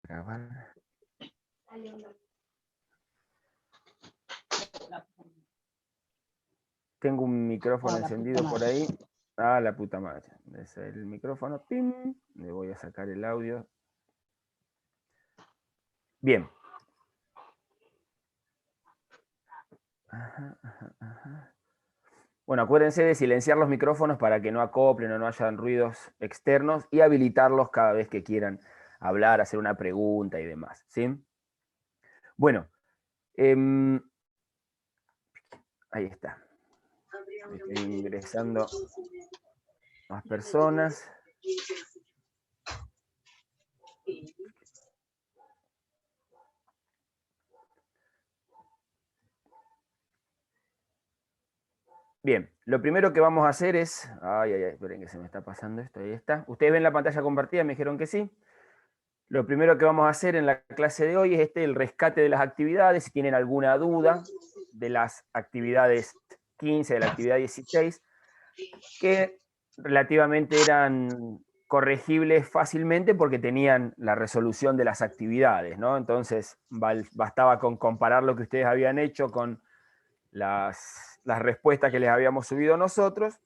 grabar. Tengo un micrófono encendido por ahí. Ah, la puta madre. Es el micrófono. ¡Pim! Le voy a sacar el audio. Bien. Ajá. Bueno, acuérdense de silenciar los micrófonos para que no acoplen o no hayan ruidos externos y habilitarlos cada vez que quieran hablar, hacer una pregunta y demás, ¿sí? Bueno, ahí está. Estoy ingresando más personas. Bien, lo primero que vamos a hacer es... Ay, esperen que se me está pasando esto, ahí está. ¿Ustedes ven la pantalla compartida? Me dijeron que sí. Lo primero que vamos a hacer en la clase de hoy es el rescate de las actividades. Si tienen alguna duda de las actividades 15, de la actividad 16, que relativamente eran corregibles fácilmente porque tenían la resolución de las actividades, ¿no? Entonces bastaba con comparar lo que ustedes habían hecho con las respuestas que les habíamos subido nosotros,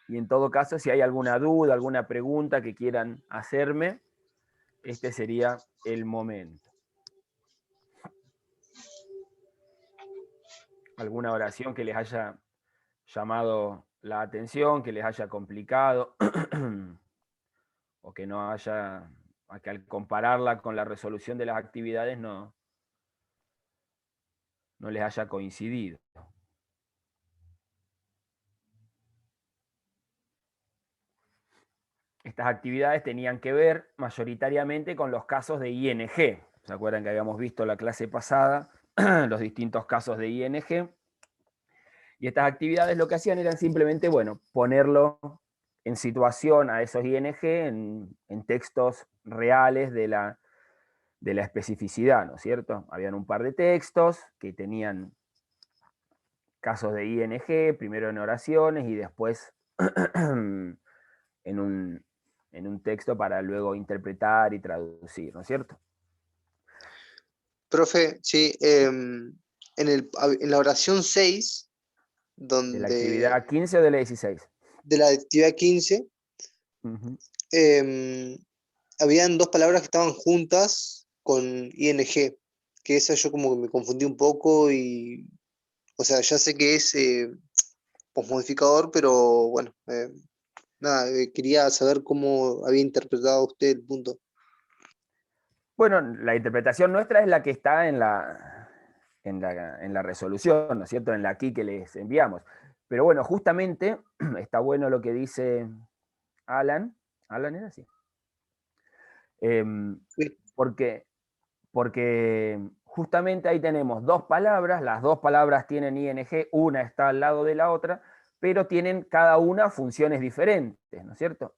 y en todo caso, si hay alguna duda, alguna pregunta que quieran hacerme, este sería el momento. ¿Alguna oración que les haya llamado la atención, que les haya complicado, o que no haya, que al compararla con la resolución de las actividades no les haya coincidido? Estas actividades tenían que ver mayoritariamente con los casos de ING. ¿Se acuerdan que habíamos visto la clase pasada los distintos casos de ING? Y estas actividades lo que hacían eran simplemente, bueno, ponerlo en situación a esos ING en textos reales de la especificidad, ¿no es cierto? Habían un par de textos que tenían casos de ING, primero en oraciones y después en un texto para luego interpretar y traducir, ¿no es cierto? Profe, sí, en la oración 6, ¿De la donde actividad 15 o de la 16? de la actividad 15, habían dos palabras que estaban juntas con ING, que esa yo como que me confundí un poco y, o sea, ya sé que es posmodificador, pero bueno, nada, quería saber cómo había interpretado usted el punto. Bueno, la interpretación nuestra es la que está en la resolución, ¿no es cierto? En la aquí que les enviamos. Pero bueno, justamente está bueno lo que dice Alan. Alan era así. Sí. Porque justamente ahí tenemos dos palabras, las dos palabras tienen ING, una está al lado de la otra, pero tienen cada una funciones diferentes, ¿no es cierto?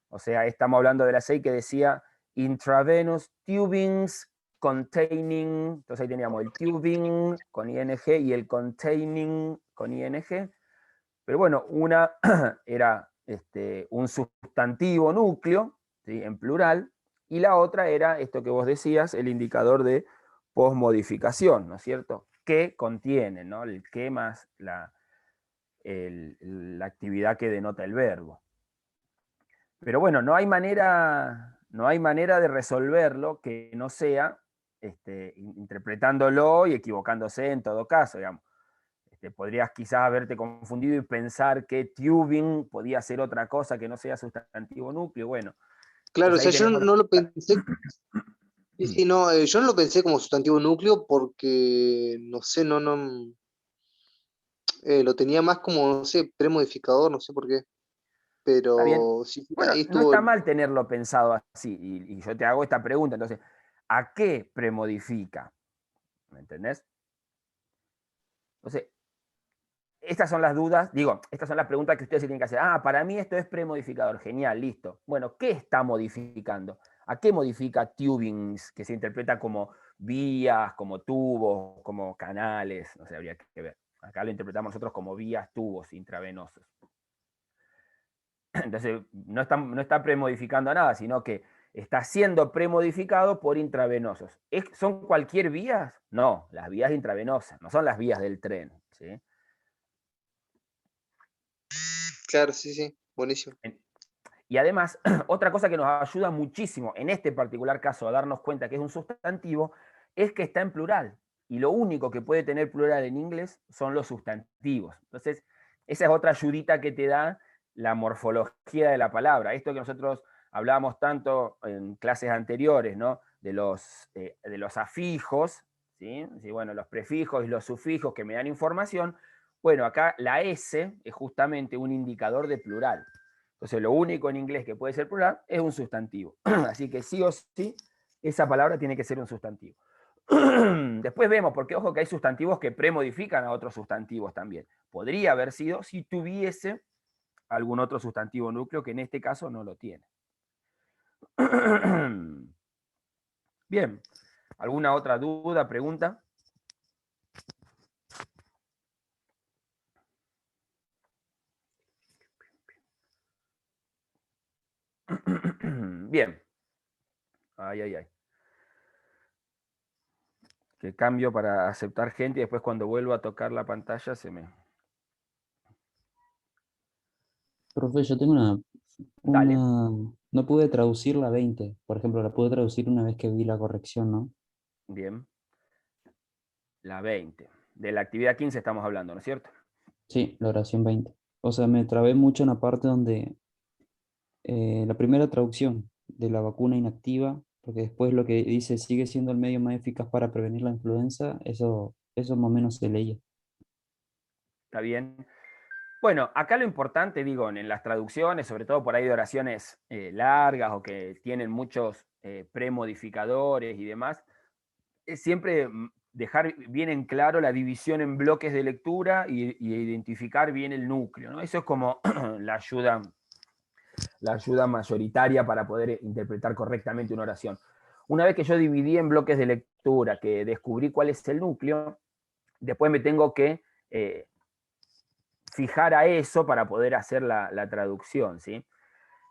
O sea, estamos hablando de la 6 que decía intravenous tubings containing, entonces ahí teníamos el tubing con ING y el containing con ING, pero bueno, una era un sustantivo núcleo, ¿sí? En plural, y la otra era esto que vos decías, el indicador de posmodificación, ¿no es cierto? Que contiene, ¿no? El que más la actividad que denota el verbo. Pero bueno, no hay manera de resolverlo que no sea interpretándolo y equivocándose en todo caso, digamos. Podrías quizás haberte confundido y pensar que tubing podía ser otra cosa que no sea sustantivo núcleo. Bueno, Claro, o sea, ahí yo tenemos... no lo pensé. Sí, no, yo no lo pensé como sustantivo núcleo porque, no sé, lo tenía más como, no sé, premodificador, no sé por qué. Está bien. Pero sí, Bueno, ahí no estuvo. está mal tenerlo pensado así. Y yo te hago esta pregunta, entonces, ¿a qué premodifica? ¿Me entendés? Entonces, estas son las dudas, estas son las preguntas que ustedes se tienen que hacer. Ah, para mí esto es premodificador, genial, listo. Bueno, ¿qué está modificando? ¿A qué modifica tubings, que se interpreta como vías, como tubos, como canales? No sé, habría que ver. Acá lo interpretamos nosotros como vías, tubos intravenosos. Entonces, no está premodificando nada, sino que está siendo premodificado por intravenosos. ¿Son cualquier vías? No, las vías intravenosas, no son las vías del tren, ¿sí? Claro, sí, sí, buenísimo. Y además, otra cosa que nos ayuda muchísimo en este particular caso a darnos cuenta que es un sustantivo, es que está en plural. Y lo único que puede tener plural en inglés son los sustantivos. Entonces, esa es otra ayudita que te da la morfología de la palabra. Esto que nosotros hablábamos tanto en clases anteriores, ¿no? De los afijos, ¿sí? Sí, bueno, los prefijos y los sufijos que me dan información. Bueno, acá la S es justamente un indicador de plural. Entonces, lo único en inglés que puede ser plural es un sustantivo. Así que sí o sí, esa palabra tiene que ser un sustantivo. Después vemos, porque ojo que hay sustantivos que premodifican a otros sustantivos también. Podría haber sido si tuviese algún otro sustantivo núcleo, que en este caso no lo tiene. Bien, ¿alguna otra duda, pregunta? Bien. Ay, ay, ay. Que cambio para aceptar gente y después cuando vuelvo a tocar la pantalla se me... Profe, yo tengo Dale. no pude traducir la 20, por ejemplo, la pude traducir una vez que vi la corrección, ¿no? Bien. La 20. De la actividad 15 estamos hablando, ¿no es cierto? Sí, la oración 20. O sea, me trabé mucho en la parte donde la primera traducción de la vacuna inactiva, porque después lo que dice sigue siendo el medio más eficaz para prevenir la influenza, eso más o menos se leía. Está bien. Bueno, acá lo importante, digo, en las traducciones, sobre todo por ahí de oraciones largas o que tienen muchos premodificadores y demás, es siempre dejar bien en claro la división en bloques de lectura y identificar bien el núcleo, ¿no? Eso es como la ayuda mayoritaria para poder interpretar correctamente una oración. Una vez que yo dividí en bloques de lectura, que descubrí cuál es el núcleo, después me tengo que fijar a eso para poder hacer la traducción, ¿sí?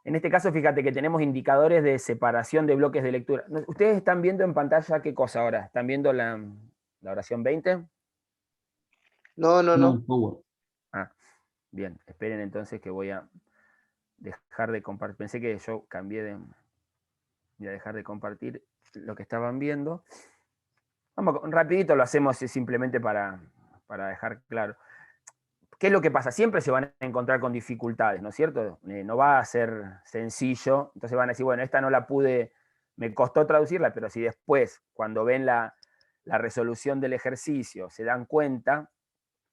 En este caso, fíjate que tenemos indicadores de separación de bloques de lectura. ¿Ustedes están viendo en pantalla qué cosa ahora? ¿Están viendo la oración 20? No, no, No, no. el Power. Ah, bien, esperen entonces que voy a dejar de compartir. Pensé que yo cambié de... Voy a dejar de compartir lo que estaban viendo. Vamos, rapidito lo hacemos simplemente para dejar claro. ¿Qué es lo que pasa? Siempre se van a encontrar con dificultades, ¿no es cierto? No va a ser sencillo, entonces van a decir, bueno, esta no la pude, me costó traducirla, pero si después, cuando ven la resolución del ejercicio, se dan cuenta,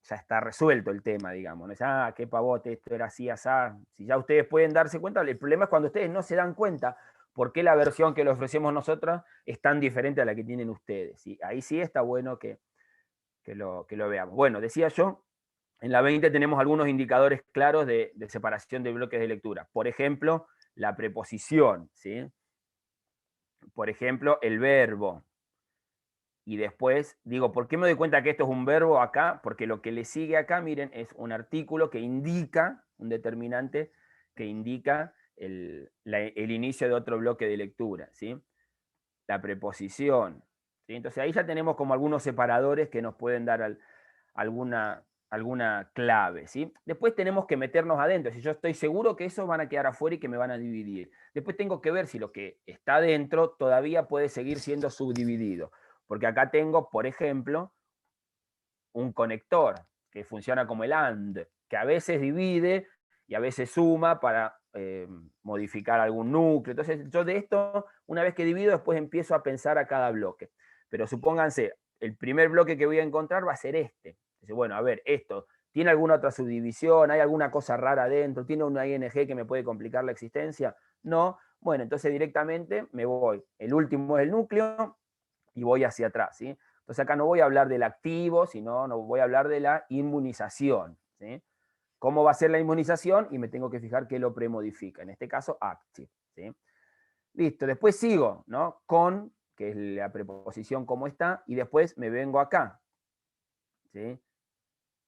ya está resuelto el tema, digamos. ¿No? Ah, qué pavote, esto era así, asá. Si ya ustedes pueden darse cuenta, el problema es cuando ustedes no se dan cuenta por qué la versión que le ofrecemos nosotros es tan diferente a la que tienen ustedes. ¿Sí? Ahí sí está bueno que lo veamos. Bueno, decía yo, en la 20 tenemos algunos indicadores claros de separación de bloques de lectura. Por ejemplo, la preposición, ¿sí? Por ejemplo, el verbo. Y después digo, ¿por qué me doy cuenta que esto es un verbo acá? Porque lo que le sigue acá, miren, es un artículo que indica, un determinante que indica el inicio de otro bloque de lectura, ¿sí? La preposición, ¿sí? Entonces ahí ya tenemos como algunos separadores que nos pueden dar alguna clave, ¿sí? Después tenemos que meternos adentro. Si yo estoy seguro que esos van a quedar afuera y que me van a dividir. Después tengo que ver si lo que está adentro todavía puede seguir siendo subdividido. Porque acá tengo, por ejemplo, un conector que funciona como el AND, que a veces divide y a veces suma para modificar algún núcleo. Entonces, yo de esto, una vez que divido, después empiezo a pensar a cada bloque. Pero supónganse, el primer bloque que voy a encontrar va a ser este. Dice, bueno, a ver, esto, ¿tiene alguna otra subdivisión? ¿Hay alguna cosa rara adentro? ¿Tiene una ING que me puede complicar la existencia? No. Bueno, entonces directamente me voy. El último es el núcleo y voy hacia atrás, ¿sí? Entonces acá no voy a hablar del activo, sino no voy a hablar de la inmunización, ¿sí? ¿Cómo va a ser la inmunización? Y me tengo que fijar qué lo premodifica. En este caso, active, ¿sí? Listo, después sigo, ¿no? Con, que es la preposición como está, y después me vengo acá, ¿sí?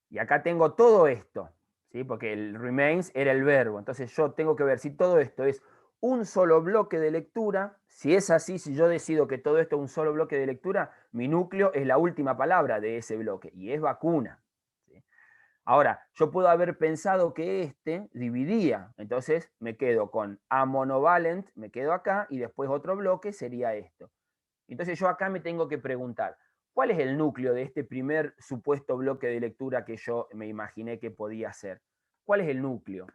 Y acá tengo todo esto, ¿sí? Porque el remains era el verbo. Entonces yo tengo que ver si todo esto es un solo bloque de lectura. Si es así, si yo decido que todo esto es un solo bloque de lectura, mi núcleo es la última palabra de ese bloque, y es vacuna. ¿Sí? Ahora, yo puedo haber pensado que este dividía, entonces me quedo con amonovalent, me quedo acá, y después otro bloque sería esto. Entonces yo acá me tengo que preguntar, ¿cuál es el núcleo de este primer supuesto bloque de lectura que yo me imaginé que podía ser? ¿Cuál es el núcleo?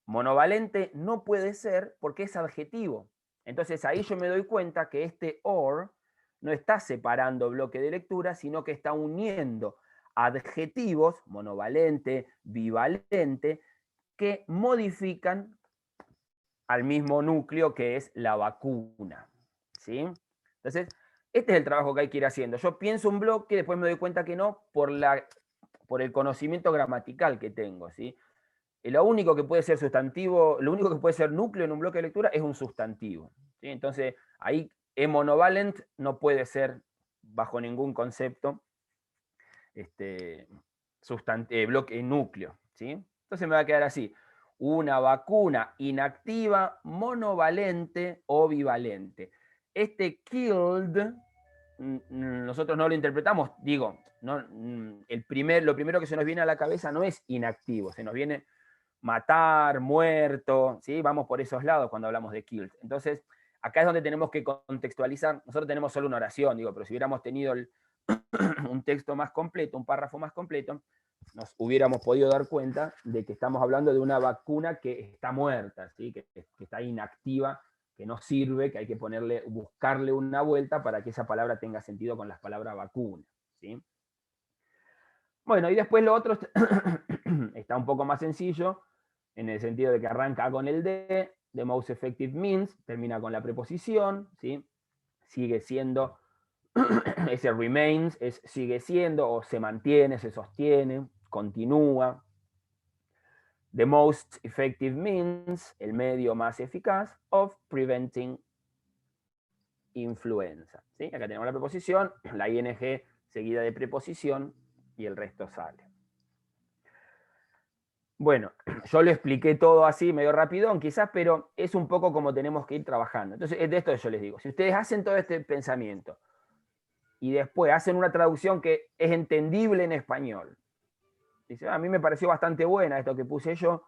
Monovalente no puede ser porque es adjetivo. Entonces ahí yo me doy cuenta que este or no está separando bloque de lectura, sino que está uniendo adjetivos, monovalente, bivalente, que modifican al mismo núcleo que es la vacuna. ¿Sí? Entonces, este es el trabajo que hay que ir haciendo. Yo pienso un bloque, después me doy cuenta que no, por el conocimiento gramatical que tengo. ¿Sí? Lo único que puede ser sustantivo, lo único que puede ser núcleo en un bloque de lectura es un sustantivo. ¿Sí? Entonces, ahí monovalent no puede ser bajo ningún concepto bloque núcleo. ¿Sí? Entonces me va a quedar así: una vacuna inactiva, monovalente o bivalente. Este killed, nosotros no lo interpretamos, digo, no, lo primero que se nos viene a la cabeza no es inactivo, se nos viene matar, muerto, ¿sí? Vamos por esos lados cuando hablamos de killed. Entonces, acá es donde tenemos que contextualizar. Nosotros tenemos solo una oración, digo, pero si hubiéramos tenido un texto más completo, un párrafo más completo, nos hubiéramos podido dar cuenta de que estamos hablando de una vacuna que está muerta, ¿sí? que está inactiva, que no sirve, que hay que buscarle una vuelta para que esa palabra tenga sentido con las palabras vacuna. ¿Sí? Bueno, y después lo otro está un poco más sencillo, en el sentido de que arranca con el the most effective means, termina con la preposición, ¿sí? Sigue siendo, ese remains es sigue siendo, o se mantiene, se sostiene, continúa. The most effective means, el medio más eficaz, of preventing influenza. ¿Sí? Acá tenemos la preposición, la ing seguida de preposición, y el resto sale. Bueno, yo lo expliqué todo así, medio rapidón quizás, pero es un poco como tenemos que ir trabajando. Entonces, es de esto que yo les digo. Si ustedes hacen todo este pensamiento y después hacen una traducción que es entendible en español, dicen, a mí me pareció bastante buena esto que puse yo,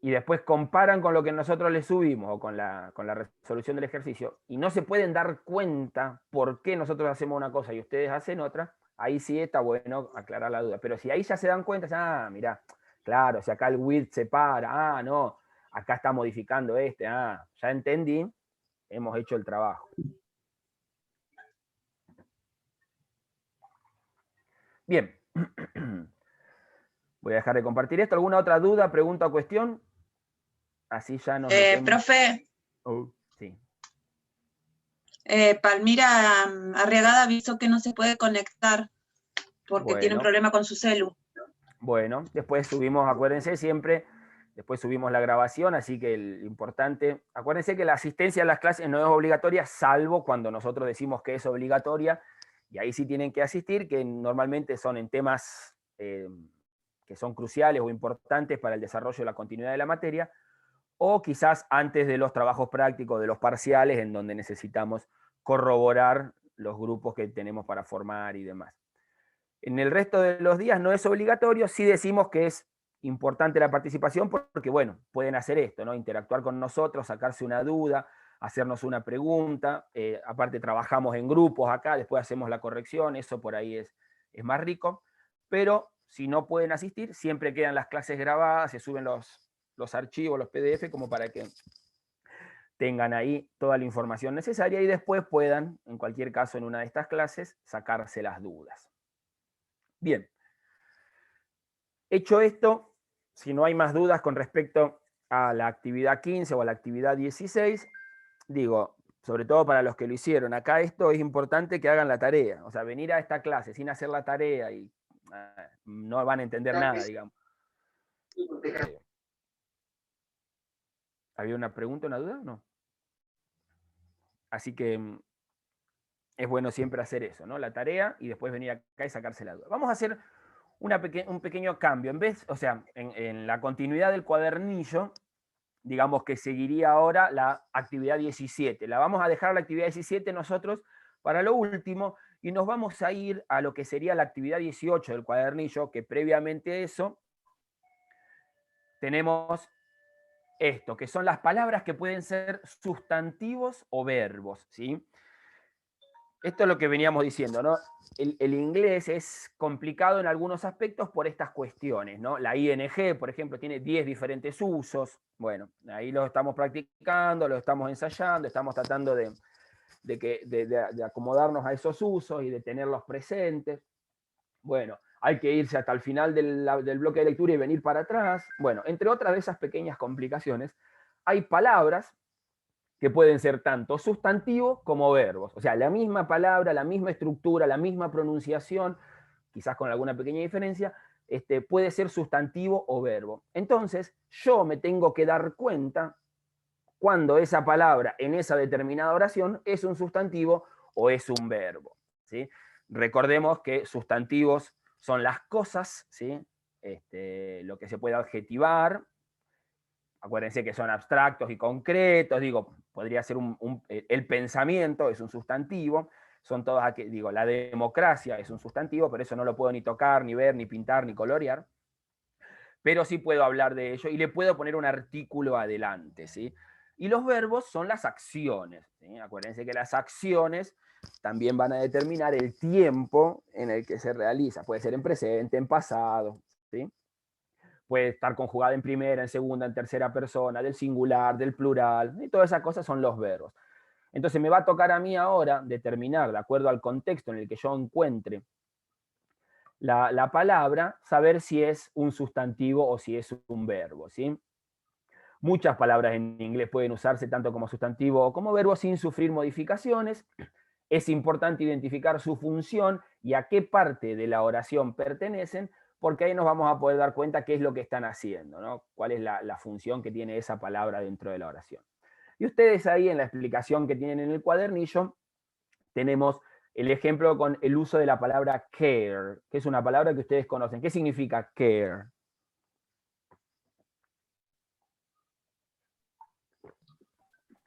y después comparan con lo que nosotros les subimos o con la resolución del ejercicio, y no se pueden dar cuenta por qué nosotros hacemos una cosa y ustedes hacen otra, ahí sí está bueno aclarar la duda. Pero si ahí ya se dan cuenta, mirá, claro, si acá el with se para, no, acá está modificando ya entendí, hemos hecho el trabajo. Bien. Voy a dejar de compartir esto. ¿Alguna otra duda, pregunta o cuestión? Así ya nos metemos. Profe, Sí. Palmira Arriagada avisó que no se puede conectar porque tiene un problema con su celu. Bueno, después subimos, acuérdense siempre, después subimos la grabación, así que el importante, acuérdense que la asistencia a las clases no es obligatoria, salvo cuando nosotros decimos que es obligatoria, y ahí sí tienen que asistir, que normalmente son en temas que son cruciales o importantes para el desarrollo de la continuidad de la materia, o quizás antes de los trabajos prácticos, de los parciales, en donde necesitamos corroborar los grupos que tenemos para formar y demás. En el resto de los días no es obligatorio, sí decimos que es importante la participación porque, bueno, pueden hacer esto, ¿no? Interactuar con nosotros, sacarse una duda, hacernos una pregunta, aparte trabajamos en grupos acá, después hacemos la corrección, eso por ahí es más rico, pero si no pueden asistir, siempre quedan las clases grabadas, se suben los archivos, los PDF, como para que tengan ahí toda la información necesaria y después puedan, en cualquier caso en una de estas clases, sacarse las dudas. Bien. Hecho esto, si no hay más dudas con respecto a la actividad 15 o a la actividad 16, digo, sobre todo para los que lo hicieron, acá esto es importante que hagan la tarea. O sea, venir a esta clase sin hacer la tarea y no van a entender nada, digamos. ¿Había una pregunta, una duda o no? Así que es bueno siempre hacer eso, ¿no? La tarea y después venir acá y sacarse la duda. Vamos a hacer un pequeño cambio. En vez, o sea, en la continuidad del cuadernillo, digamos que seguiría ahora la actividad 17. La vamos a dejar la actividad 17 nosotros para lo último, y nos vamos a ir a lo que sería la actividad 18 del cuadernillo, que previamente a eso tenemos esto, que son las palabras que pueden ser sustantivos o verbos, ¿sí? Esto es lo que veníamos diciendo, ¿no? El inglés es complicado en algunos aspectos por estas cuestiones, ¿no? La ING, por ejemplo, tiene 10 diferentes usos. Bueno, ahí lo estamos practicando, lo estamos ensayando, estamos tratando de acomodarnos a esos usos y de tenerlos presentes. Bueno, hay que irse hasta el final del bloque de lectura y venir para atrás. Bueno, entre otras de esas pequeñas complicaciones, hay palabras que pueden ser tanto sustantivos como verbos. O sea, la misma palabra, la misma estructura, la misma pronunciación, quizás con alguna pequeña diferencia, puede ser sustantivo o verbo. Entonces, yo me tengo que dar cuenta cuando esa palabra en esa determinada oración es un sustantivo o es un verbo, ¿sí? Recordemos que sustantivos son las cosas, ¿sí? Lo que se puede adjetivar. Acuérdense que son abstractos y concretos, digo, podría ser el pensamiento es un sustantivo, son todas, digo, la democracia es un sustantivo, pero eso no lo puedo ni tocar, ni ver, ni pintar, ni colorear, pero sí puedo hablar de ello y le puedo poner un artículo adelante, ¿sí? Y los verbos son las acciones, ¿sí? Acuérdense que las acciones también van a determinar el tiempo en el que se realiza, puede ser en presente, en pasado, ¿sí? Puede estar conjugada en primera, en segunda, en tercera persona, del singular, del plural, y todas esas cosas son los verbos. Entonces me va a tocar a mí ahora determinar, de acuerdo al contexto en el que yo encuentre la palabra, saber si es un sustantivo o si es un verbo, ¿sí? Muchas palabras en inglés pueden usarse tanto como sustantivo o como verbo sin sufrir modificaciones. Es importante identificar su función y a qué parte de la oración pertenecen, porque ahí nos vamos a poder dar cuenta qué es lo que están haciendo, ¿no? Cuál es la función que tiene esa palabra dentro de la oración. Y ustedes ahí en la explicación que tienen en el cuadernillo, tenemos el ejemplo con el uso de la palabra care, que es una palabra que ustedes conocen. ¿Qué significa care?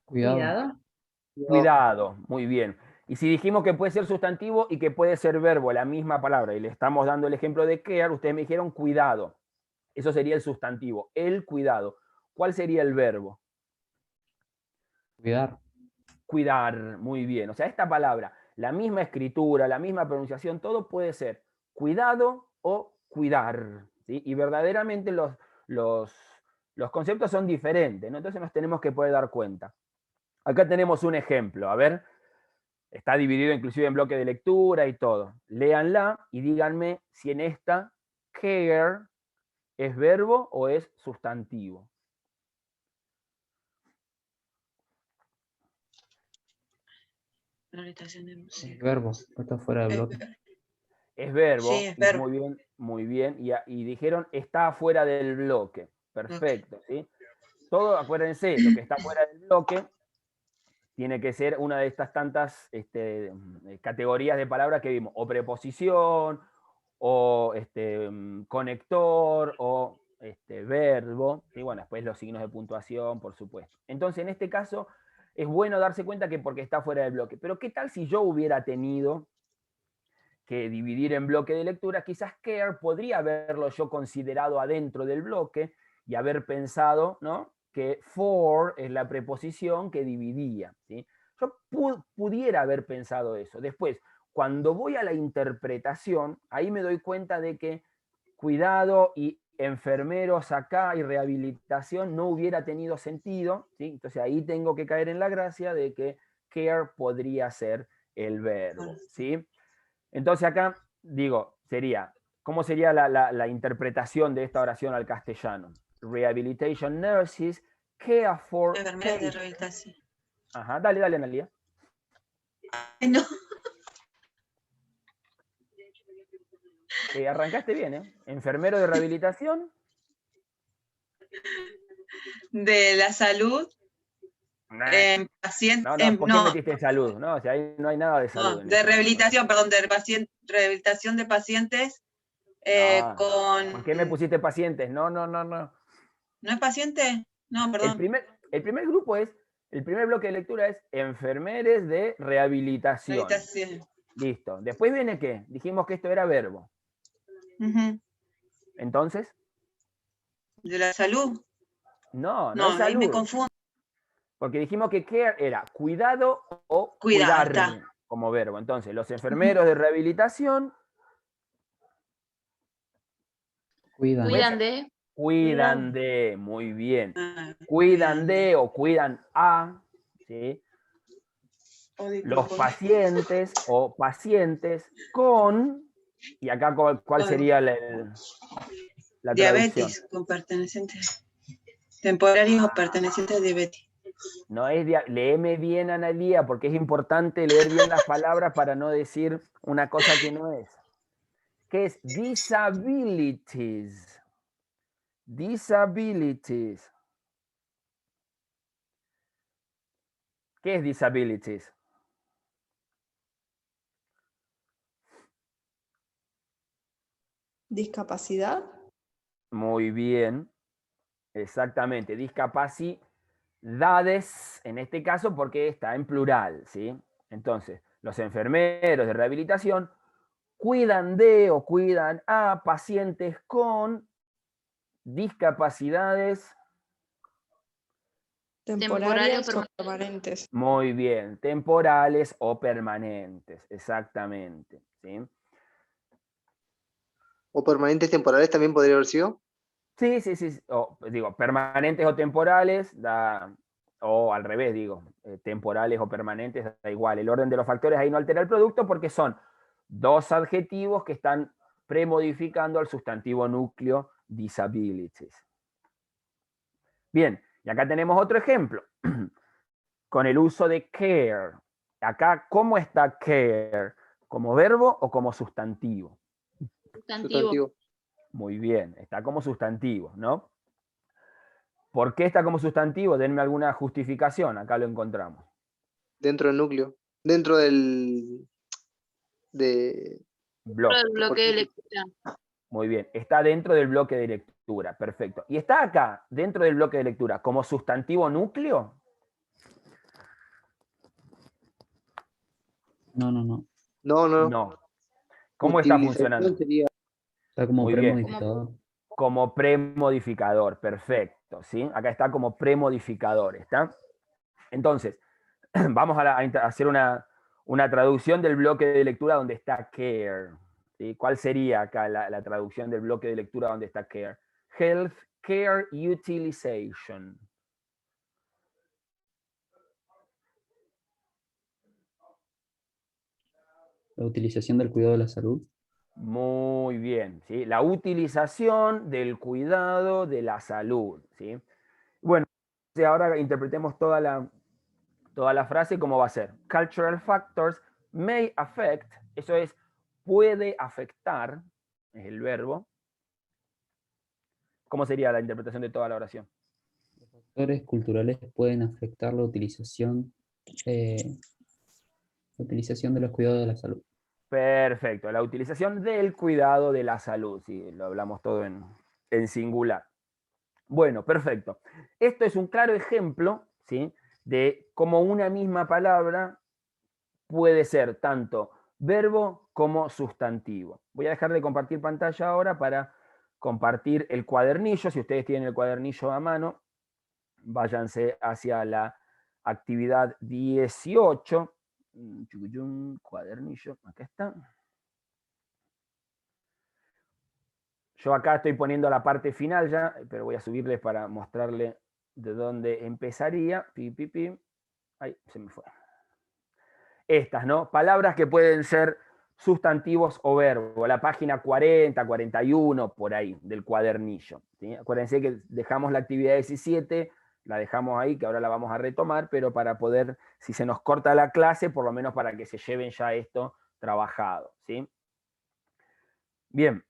Cuidado. Cuidado, muy bien. Y si dijimos que puede ser sustantivo y que puede ser verbo, la misma palabra, y le estamos dando el ejemplo de care, ustedes me dijeron cuidado. Eso sería el sustantivo, el cuidado. ¿Cuál sería el verbo? Cuidar. Cuidar, muy bien. O sea, esta palabra, la misma escritura, la misma pronunciación, todo puede ser cuidado o cuidar, ¿sí? Y verdaderamente los conceptos son diferentes, ¿no? Entonces nos tenemos que poder dar cuenta. Acá tenemos un ejemplo, a ver, está dividido inclusive en bloque de lectura y todo. Léanla y díganme si en esta care es verbo o es sustantivo. Verbo, está fuera de bloque. Es verbo, Sí, es verbo. muy bien. Y dijeron, está fuera del bloque. Perfecto, ¿sí? Todo, acuérdense, lo que está fuera del bloque tiene que ser una de estas tantas categorías de palabras que vimos, o preposición, o conector, o verbo, y bueno, después los signos de puntuación, por supuesto. Entonces, en este caso, es bueno darse cuenta que porque está fuera del bloque. Pero ¿qué tal si yo hubiera tenido que dividir en bloque de lectura? Quizás care podría haberlo yo considerado adentro del bloque y haber pensado, ¿no?, que for es la preposición que dividía, ¿sí? Yo pudiera haber pensado eso. Después, cuando voy a la interpretación, ahí me doy cuenta de que cuidado y enfermeros acá y rehabilitación no hubiera tenido sentido, ¿sí? Entonces ahí tengo que caer en la gracia de que care podría ser el verbo, ¿sí? Entonces acá, digo, ¿cómo sería la interpretación de esta oración al castellano? Rehabilitation nurses care for Enfermeras de rehabilitación. Ajá, dale, Analia. No. Arrancaste bien, ¿eh? Enfermero de rehabilitación. De la salud. Paciente, ¿por qué metiste salud? No, o sea, ahí no hay nada de salud. No, de rehabilitación, perdón, de rehabilitación de pacientes con... ¿Por qué me pusiste pacientes? No. ¿No es paciente? No, perdón. El primer grupo es, el primer bloque de lectura es enfermeres de rehabilitación. Meditación. Listo. Después viene ¿qué? Dijimos que esto era verbo. Ujú. Entonces, ¿De la salud? no No, es ahí me salud. confundo. Porque dijimos que care era cuidado o Cuidado, cuidar está. como verbo. Entonces, los enfermeros de rehabilitación Cuidan. Cuidan de. cuidan de, muy bien. Ah, Cuidan de o cuidan a, ¿sí? Los pacientes o pacientes con, y acá cuál sería la traducción. Diabetes con pertenecientes temporarios o pertenecientes a diabetes. No es léeme bien, Analía, porque es importante leer bien las palabras para no decir una cosa que no es. ¿Qué es disabilities? Disabilities. ¿Qué es disabilities? Discapacidad. Muy bien, exactamente. Discapacidades, en este caso, porque está en plural, ¿sí? Entonces, los enfermeros de rehabilitación cuidan de o cuidan a pacientes con discapacidades. Temporarias o Temporal permanentes. Muy bien, temporales o permanentes, exactamente, ¿sí? O permanentes temporales también podría haber sido. Sí, digo, permanentes o temporales, o al revés, digo, temporales o permanentes, da igual. El orden de los factores ahí no altera el producto porque son dos adjetivos que están premodificando al sustantivo núcleo disabilities. Bien, y acá tenemos otro ejemplo, con el uso de care. Acá, ¿cómo está care? ¿Como verbo o como sustantivo? sustantivo. Muy bien, está como sustantivo, ¿no? ¿Por qué está como sustantivo? Denme alguna justificación, acá lo encontramos. Dentro del núcleo. Dentro del. De. Bloque. El bloque de lectura. Muy bien, está dentro del bloque de lectura, perfecto. ¿Y está acá, dentro del bloque de lectura, como sustantivo núcleo? No, no, no. No. No. ¿Cómo está funcionando? Sería. Está como Muy bien. premodificador. Como premodificador, perfecto, ¿sí? Acá está como premodificador, ¿está? Entonces, vamos a hacer una traducción del bloque de lectura donde está care, ¿sí? ¿Cuál sería acá la traducción del bloque de lectura donde está care? Health care utilization. La utilización del cuidado de la salud. Muy bien, ¿sí? La utilización del cuidado de la salud, ¿sí? Bueno, ahora interpretemos toda la frase, ¿cómo va a ser? Cultural factors may affect, eso es, puede afectar, es el verbo. ¿Cómo sería la interpretación de toda la oración? Los factores culturales pueden afectar la utilización de los cuidados de la salud. Perfecto, la utilización del cuidado de la salud, sí, lo hablamos todo en singular. Bueno, perfecto. Esto es un claro ejemplo, ¿sí?, de cómo una misma palabra puede ser tanto verbo como sustantivo. Voy a dejar de compartir pantalla ahora para compartir el cuadernillo. Si ustedes tienen el cuadernillo a mano, váyanse hacia la actividad 18. Cuadernillo, acá está. Yo acá estoy poniendo la parte final ya, pero voy a subirles para mostrarle de dónde empezaría. Ay, se me fue. Estas, ¿no? Palabras que pueden ser sustantivos o verbos. La página 40, 41, por ahí, del cuadernillo, ¿sí? Acuérdense que dejamos la actividad 17, la dejamos ahí, que ahora la vamos a retomar, pero para poder, si se nos corta la clase, por lo menos para que se lleven ya esto trabajado, ¿sí? Bien,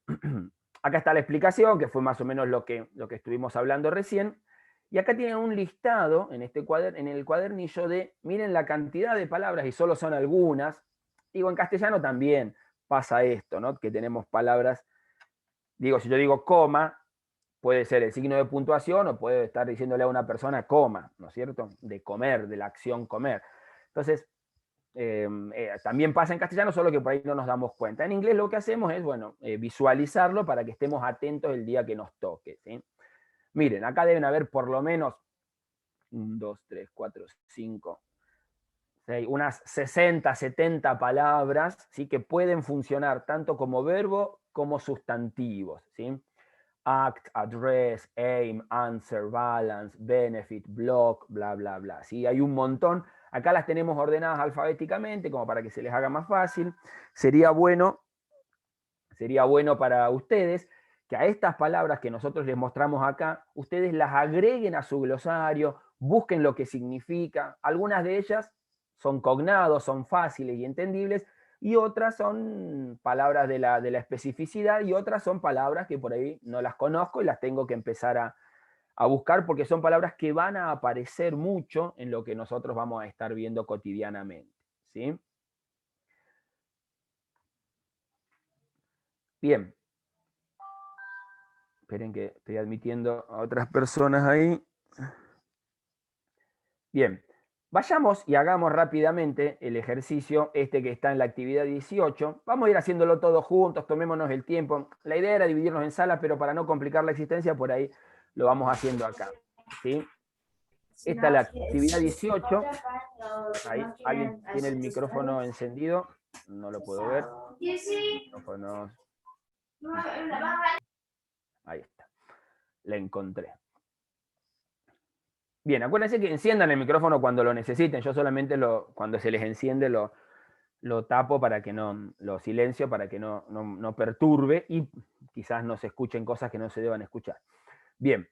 acá está la explicación, que fue más o menos lo que estuvimos hablando recién. Y acá tienen un listado en el cuadernillo de, miren la cantidad de palabras, y solo son algunas. Digo, en castellano también pasa esto, ¿no? Que tenemos palabras, digo, si yo digo coma, puede ser el signo de puntuación o puede estar diciéndole a una persona coma, ¿no es cierto? De comer, de la acción comer. Entonces, también pasa en castellano, solo que por ahí no nos damos cuenta. En inglés lo que hacemos es, bueno, visualizarlo para que estemos atentos el día que nos toque, ¿sí? Miren, acá deben haber por lo menos 1, 2, 3, 4, 5, 6, unas 60, 70 palabras, ¿sí? Que pueden funcionar tanto como verbo como sustantivos, ¿sí? Act, address, aim, answer, balance, benefit, block, bla, bla, bla. ¿Sí? Hay un montón. Acá las tenemos ordenadas alfabéticamente, como para que se les haga más fácil. Sería bueno para ustedes que a estas palabras que nosotros les mostramos acá, ustedes las agreguen a su glosario, busquen lo que significa. Algunas de ellas son cognados, son fáciles y entendibles, y otras son palabras de la especificidad, y otras son palabras que por ahí no las conozco y las tengo que empezar a buscar, porque son palabras que van a aparecer mucho en lo que nosotros vamos a estar viendo cotidianamente, ¿sí? Bien. Esperen que estoy admitiendo a otras personas ahí. Bien, vayamos y hagamos rápidamente el ejercicio este que está en la actividad 18. Vamos a ir haciéndolo todos juntos, tomémonos el tiempo. La idea era dividirnos en salas, pero para no complicar la existencia, por ahí lo vamos haciendo acá, ¿sí? Esta es la actividad 18. Ahí, ¿alguien tiene el micrófono encendido? No lo puedo ver. Micrófonos. Ahí está. La encontré. Bien, acuérdense que enciendan el micrófono cuando lo necesiten. Yo solamente cuando se les enciende lo tapo para que no, lo silencio para que no perturbe y quizás no se escuchen cosas que no se deban escuchar. Bien,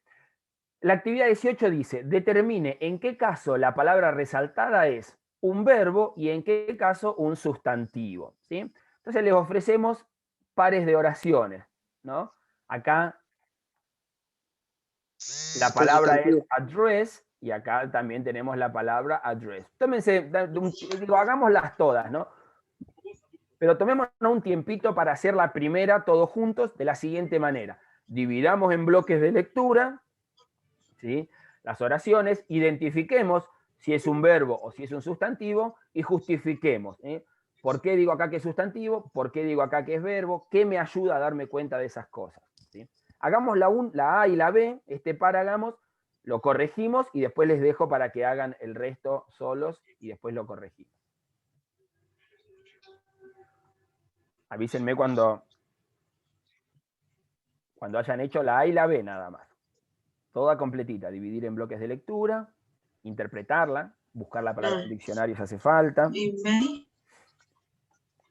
la actividad 18 dice, determine en qué caso la palabra resaltada es un verbo y en qué caso un sustantivo, ¿sí? Entonces les ofrecemos pares de oraciones, ¿no? Acá la palabra es address y acá también tenemos la palabra address. Tómense, digo, hagámoslas todas, ¿no? Pero tomémonos un tiempito para hacer la primera todos juntos de la siguiente manera. Dividamos en bloques de lectura, ¿sí? Las oraciones, identifiquemos si es un verbo o si es un sustantivo y justifiquemos, ¿eh? ¿Por qué digo acá que es sustantivo? ¿Por qué digo acá que es verbo? ¿Qué me ayuda a darme cuenta de esas cosas? ¿Sí? Hagamos la A y la B, este par hagamos, lo corregimos y después les dejo para que hagan el resto solos y después lo corregimos. Avísenme cuando hayan hecho la A y la B nada más. Toda completita, dividir en bloques de lectura, interpretarla, buscar la palabra en diccionario si hace falta.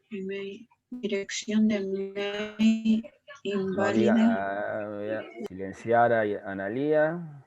Email, dirección de mail inválida. No diga, silenciar a Analía.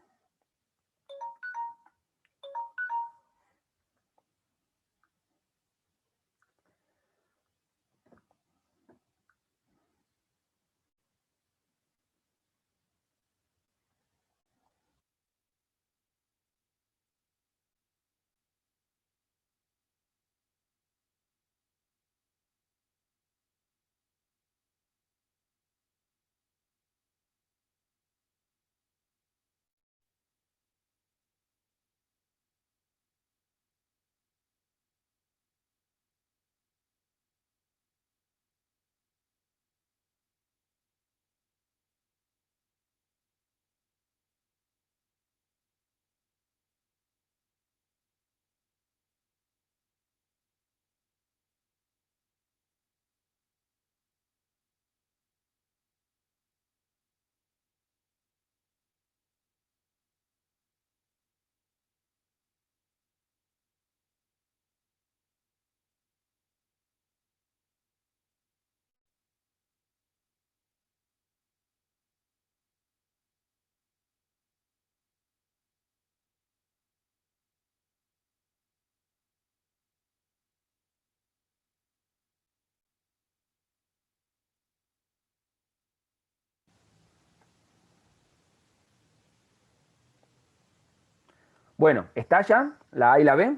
Bueno, ¿está ya la A y la B?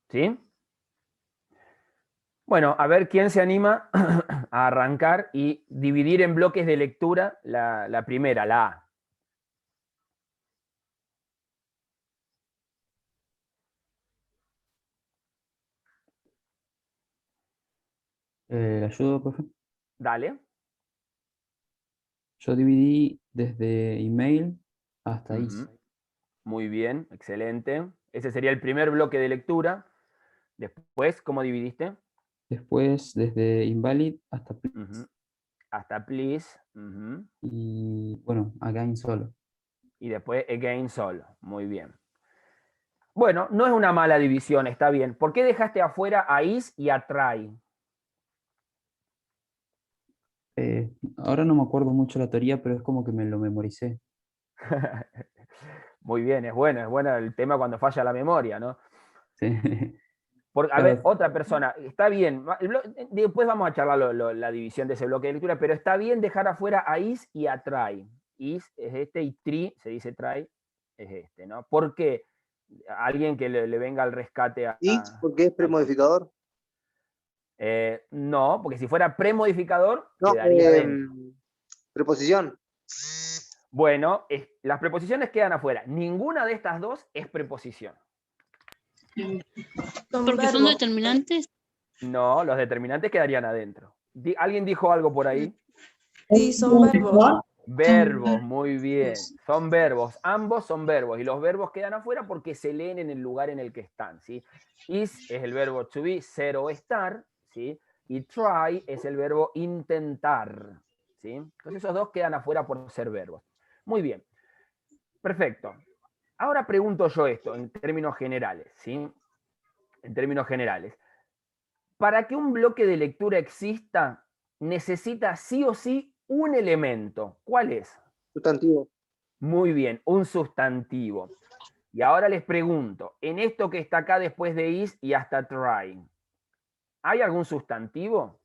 ¿Sí? Bueno, a ver quién se anima a arrancar y dividir en bloques de lectura la primera, la A. ¿Le ayudo, profe? Dale. Yo dividí desde email hasta is. Ujú. Muy bien, excelente. Ese sería el primer bloque de lectura. Después, ¿cómo dividiste? Después desde invalid hasta please. Ujú. Hasta please. Ujú. Y bueno, again solo. Y después again solo. Muy bien. Bueno, no es una mala división, está bien. ¿Por qué dejaste afuera a is y a try? Ahora no me acuerdo mucho la teoría, pero es como que me lo memoricé. Muy bien, es bueno el tema cuando falla la memoria, ¿no? Sí. A ver, Claro, otra persona, está bien, después vamos a charlar la división de ese bloque de lectura, pero está bien dejar afuera a is y a try. Is es este y tri, se dice try, es este, ¿no? ¿Por qué? Alguien que le venga al rescate It, porque es premodificador. no, porque si fuera premodificador, No, quedaría dentro. preposición. Bueno, las preposiciones quedan afuera. Ninguna de estas dos es preposición. Porque son determinantes. No, los determinantes quedarían adentro. ¿Alguien dijo algo por ahí? Sí, son verbos. Verbos, muy bien. Son verbos, ambos son verbos. Y los verbos quedan afuera porque se leen en el lugar en el que están. ¿Sí? Is es el verbo to be, ser o estar. ¿Sí? Y try es el verbo intentar. ¿Sí? Entonces esos dos quedan afuera por ser verbos. Muy bien. Perfecto. Ahora pregunto yo esto en términos generales. ¿Sí? En términos generales. Para que un bloque de lectura exista, necesita sí o sí un elemento. ¿Cuál es? Sustantivo. Muy bien, un sustantivo. Y ahora les pregunto, en esto que está acá después de is y hasta try, ¿hay algún sustantivo?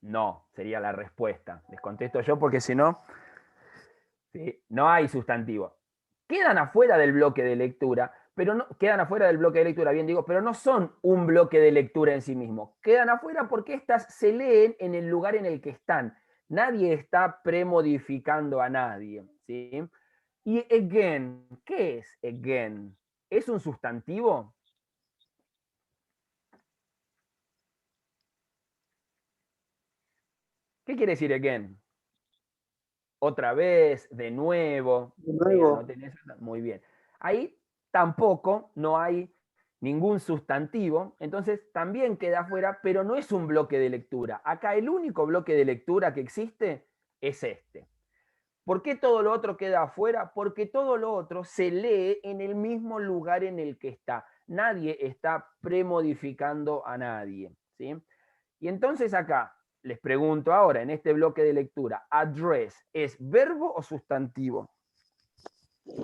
No, sería la respuesta. Les contesto yo porque si no, ¿sí? No hay sustantivo. Quedan afuera del bloque de lectura, pero no quedan afuera del bloque de lectura, bien digo, pero no son un bloque de lectura en sí mismo. Quedan afuera porque estas se leen en el lugar en el que están. Nadie está premodificando a nadie, ¿sí? Y again, ¿qué es again? ¿Es un sustantivo? ¿Qué quiere decir again? Otra vez, de nuevo. De Sí, nuevo. anoten eso. Muy bien. Ahí tampoco no hay ningún sustantivo, entonces también queda afuera, pero no es un bloque de lectura. Acá el único bloque de lectura que existe es este. ¿Por qué todo lo otro queda afuera? Porque todo lo otro se lee en el mismo lugar en el que está. Nadie está premodificando a nadie. ¿Sí? Y entonces acá les pregunto ahora, en este bloque de lectura, address, ¿es verbo o sustantivo?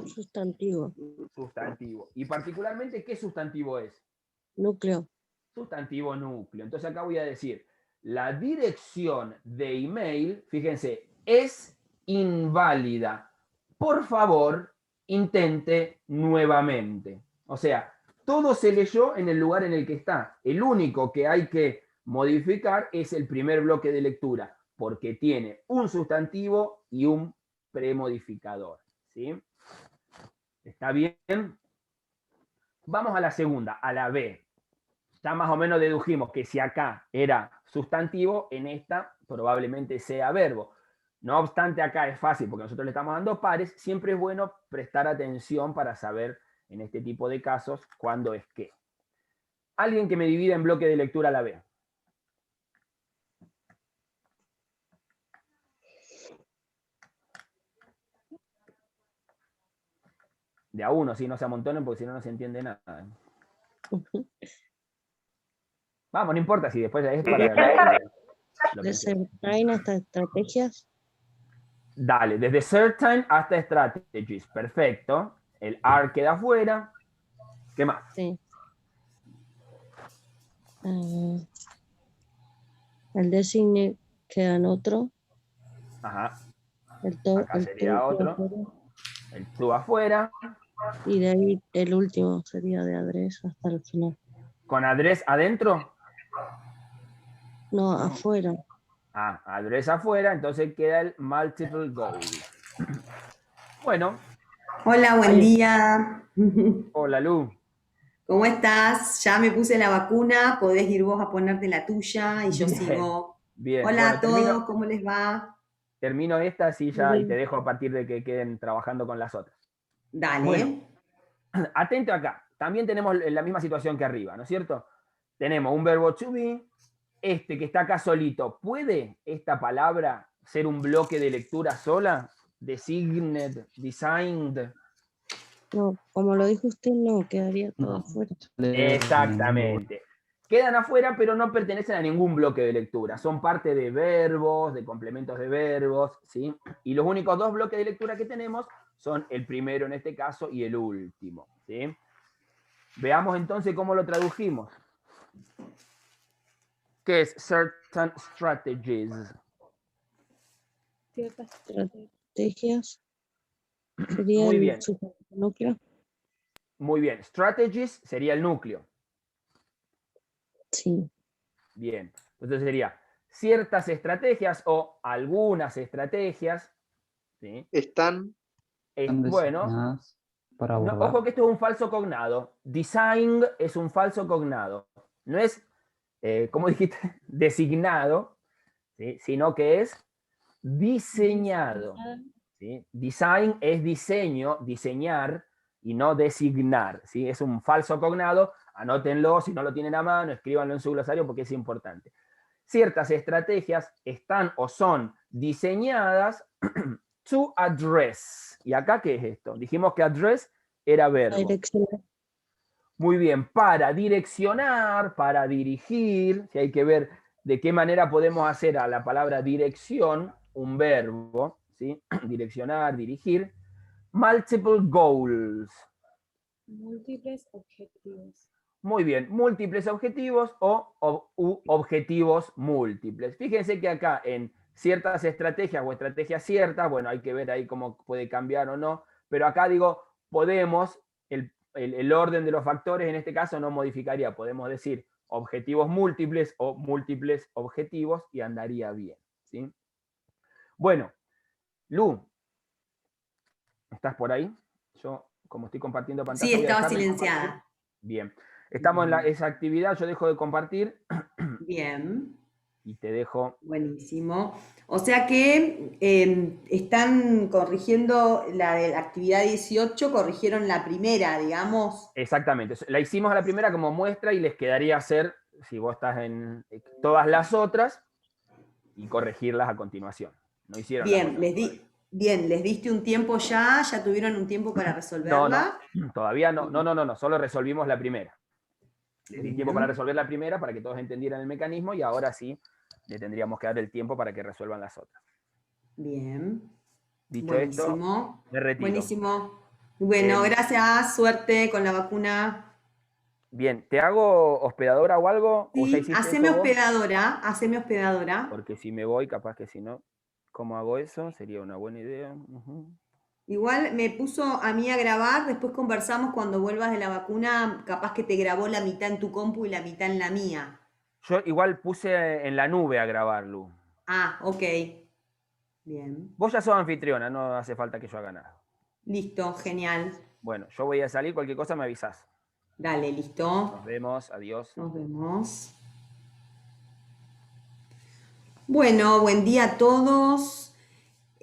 Sustantivo. Sustantivo. Y particularmente, ¿qué sustantivo es? Núcleo. Sustantivo núcleo. Entonces acá voy a decir, la dirección de email, fíjense, es inválida. Por favor, intente nuevamente. O sea, todo se leyó en el lugar en el que está. El único que hay que modificar es el primer bloque de lectura, porque tiene un sustantivo y un premodificador. ¿Sí? ¿Está bien? Vamos a la segunda, a la B. Ya más o menos dedujimos que si acá era sustantivo, en esta probablemente sea verbo. No obstante, acá es fácil porque nosotros le estamos dando pares. Siempre es bueno prestar atención para saber en este tipo de casos cuándo es qué. Alguien que me divida en bloque de lectura a la B. De a uno, si no se amontonen, porque si no, no se entiende nada. Vamos, no importa si después es para... De Certain hasta estrategias. Dale, desde certain hasta strategies. Perfecto. El are queda afuera. ¿Qué más? Sí. El designe queda en otro. Ajá. Acá sería otro. El to afuera. Y de ahí el último sería de address hasta el final. ¿Con address adentro? No, afuera. Ah, address afuera, entonces queda el multiple goals. Bueno. Hola, buen día. Hola, Lu. ¿Cómo estás? Ya me puse la vacuna, podés ir vos a ponerte la tuya y yo Bien, sigo. bien. Hola Bueno, a todos, ¿cómo les va? Termino esta, sí, ya, y te dejo a partir de que queden trabajando con las otras. Dale. Bueno, atento acá. También tenemos la misma situación que arriba, ¿no es cierto? Tenemos un verbo to be, este que está acá solito. ¿Puede esta palabra ser un bloque de lectura sola? Designed, designed. No, como lo dijo usted, no, quedaría todo afuera. Exactamente. Quedan afuera, pero no pertenecen a ningún bloque de lectura. Son parte de verbos, de complementos de verbos, ¿sí? Y los únicos dos bloques de lectura que tenemos son el primero en este caso y el último, ¿sí? Veamos entonces cómo lo tradujimos. ¿Qué es certain strategies? Ciertas estrategias. Sería Muy el bien. núcleo. Muy bien. Strategies sería el núcleo. Sí. Bien. Entonces sería ciertas estrategias o algunas estrategias, ¿sí? Están Bueno, designadas para no, abordar. ojo que esto es un falso cognado. Design es un falso cognado. No es, como dijiste, designado, ¿sí? Sino que es diseñado. ¿Sí? Design es diseño, diseñar, y no designar. ¿Sí? Es un falso cognado. Anótenlo, si no lo tienen a mano, escríbanlo en su glosario porque es importante. Ciertas estrategias están o son diseñadas to address. ¿Y acá qué es esto? Dijimos que address era verbo. Direccionar. Muy bien, para direccionar, para dirigir, si hay que ver de qué manera podemos hacer a la palabra dirección un verbo, ¿sí? Direccionar, dirigir. Multiple goals. Múltiples objetivos. Muy bien, múltiples objetivos o objetivos múltiples. Fíjense que acá en ciertas estrategias o estrategias ciertas, bueno, hay que ver ahí cómo puede cambiar o no, pero acá digo, podemos, el orden de los factores en este caso no modificaría, podemos decir objetivos múltiples o múltiples objetivos y andaría bien, ¿sí? Bueno, Lu, ¿estás por ahí? Yo, como estoy compartiendo pantalla, Sí, voy a estaba dejar de silenciada. compartir. Bien. Estamos en esa actividad, yo dejo de compartir. Bien. Y te dejo. Buenísimo. O sea que están corrigiendo la de la actividad 18, corrigieron la primera, digamos. Exactamente. La hicimos a la primera como muestra y les quedaría hacer, si vos estás en todas las otras, y corregirlas a continuación. No hicieron Bien, las otras. bien, ¿les diste un tiempo ya? ¿Ya tuvieron un tiempo para resolverla? No, todavía no. No, solo resolvimos la primera. Les di Bien. tiempo para resolver la primera para que todos entendieran el mecanismo y ahora sí le tendríamos que dar el tiempo para que resuelvan las otras. Bien. Dicho Buenísimo. esto, me retiro. Buenísimo. Bueno, gracias, suerte con la vacuna. Bien, ¿te hago hospedadora o algo? ¿O ya Sí, hiciste haceme eso vos? haceme hospedadora. Porque si me voy, capaz que si no, ¿cómo hago eso? Sería una buena idea. Igual me puso a mí a grabar, después conversamos cuando vuelvas de la vacuna, capaz que te grabó la mitad en tu compu y la mitad en la mía. Yo igual puse en la nube a grabar, Lu. Ah, ok. Bien. Vos ya sos anfitriona, no hace falta que yo haga nada. Listo, genial. Bueno, yo voy a salir, cualquier cosa me avisás. Dale, listo. Nos vemos, adiós. Nos vemos. Bueno, buen día a todos.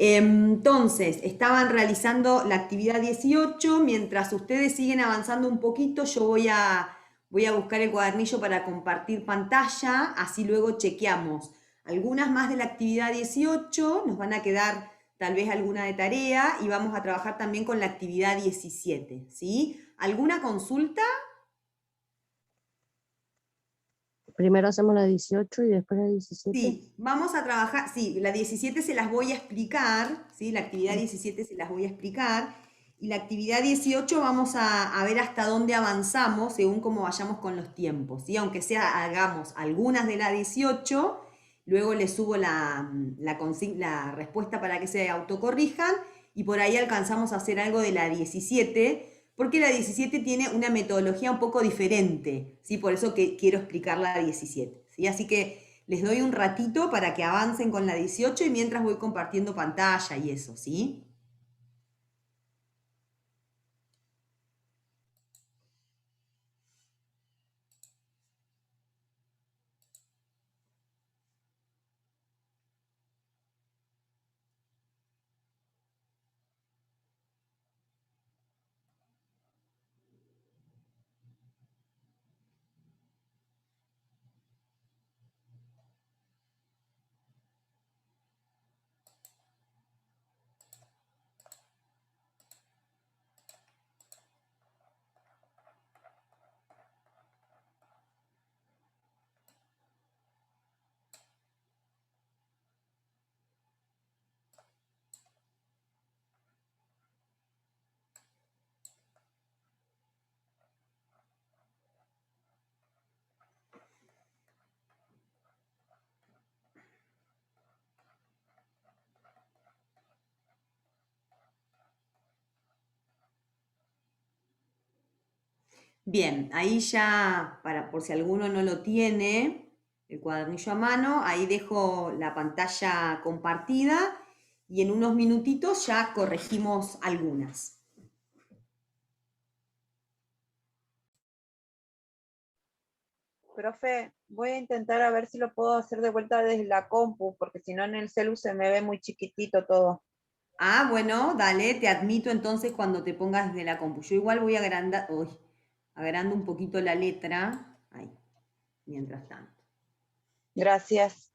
Entonces, estaban realizando la actividad 18. Mientras ustedes siguen avanzando un poquito, yo voy a buscar el cuadernillo para compartir pantalla, así luego chequeamos. Algunas más de la actividad 18, nos van a quedar tal vez alguna de tarea y vamos a trabajar también con la actividad 17, ¿sí? ¿Alguna consulta? Primero hacemos la 18 y después la 17. Sí, vamos a trabajar, sí, la 17 se las voy a explicar, ¿sí? La actividad 17 se las voy a explicar, y la actividad 18 vamos a ver hasta dónde avanzamos según cómo vayamos con los tiempos, ¿sí? Aunque sea hagamos algunas de la 18, luego les subo la respuesta para que se autocorrijan y por ahí alcanzamos a hacer algo de la 17, porque la 17 tiene una metodología un poco diferente, ¿sí? Por eso que quiero explicar la 17, ¿sí? Así que les doy un ratito para que avancen con la 18 y mientras voy compartiendo pantalla y eso, ¿sí? Bien, ahí ya, por si alguno no lo tiene, el cuadernillo a mano, ahí dejo la pantalla compartida y en unos minutitos ya corregimos algunas. Profe, voy a intentar a ver si lo puedo hacer de vuelta desde la compu, porque si no en el celu se me ve muy chiquitito todo. Ah, bueno, dale, te admito entonces cuando te pongas de la compu. Yo igual voy agrando un poquito la letra, ahí, mientras tanto. Gracias.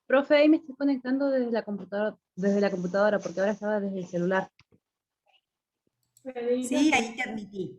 Profe, ahí me estoy conectando desde la computadora, porque ahora estaba desde el celular. Sí, ahí te admití.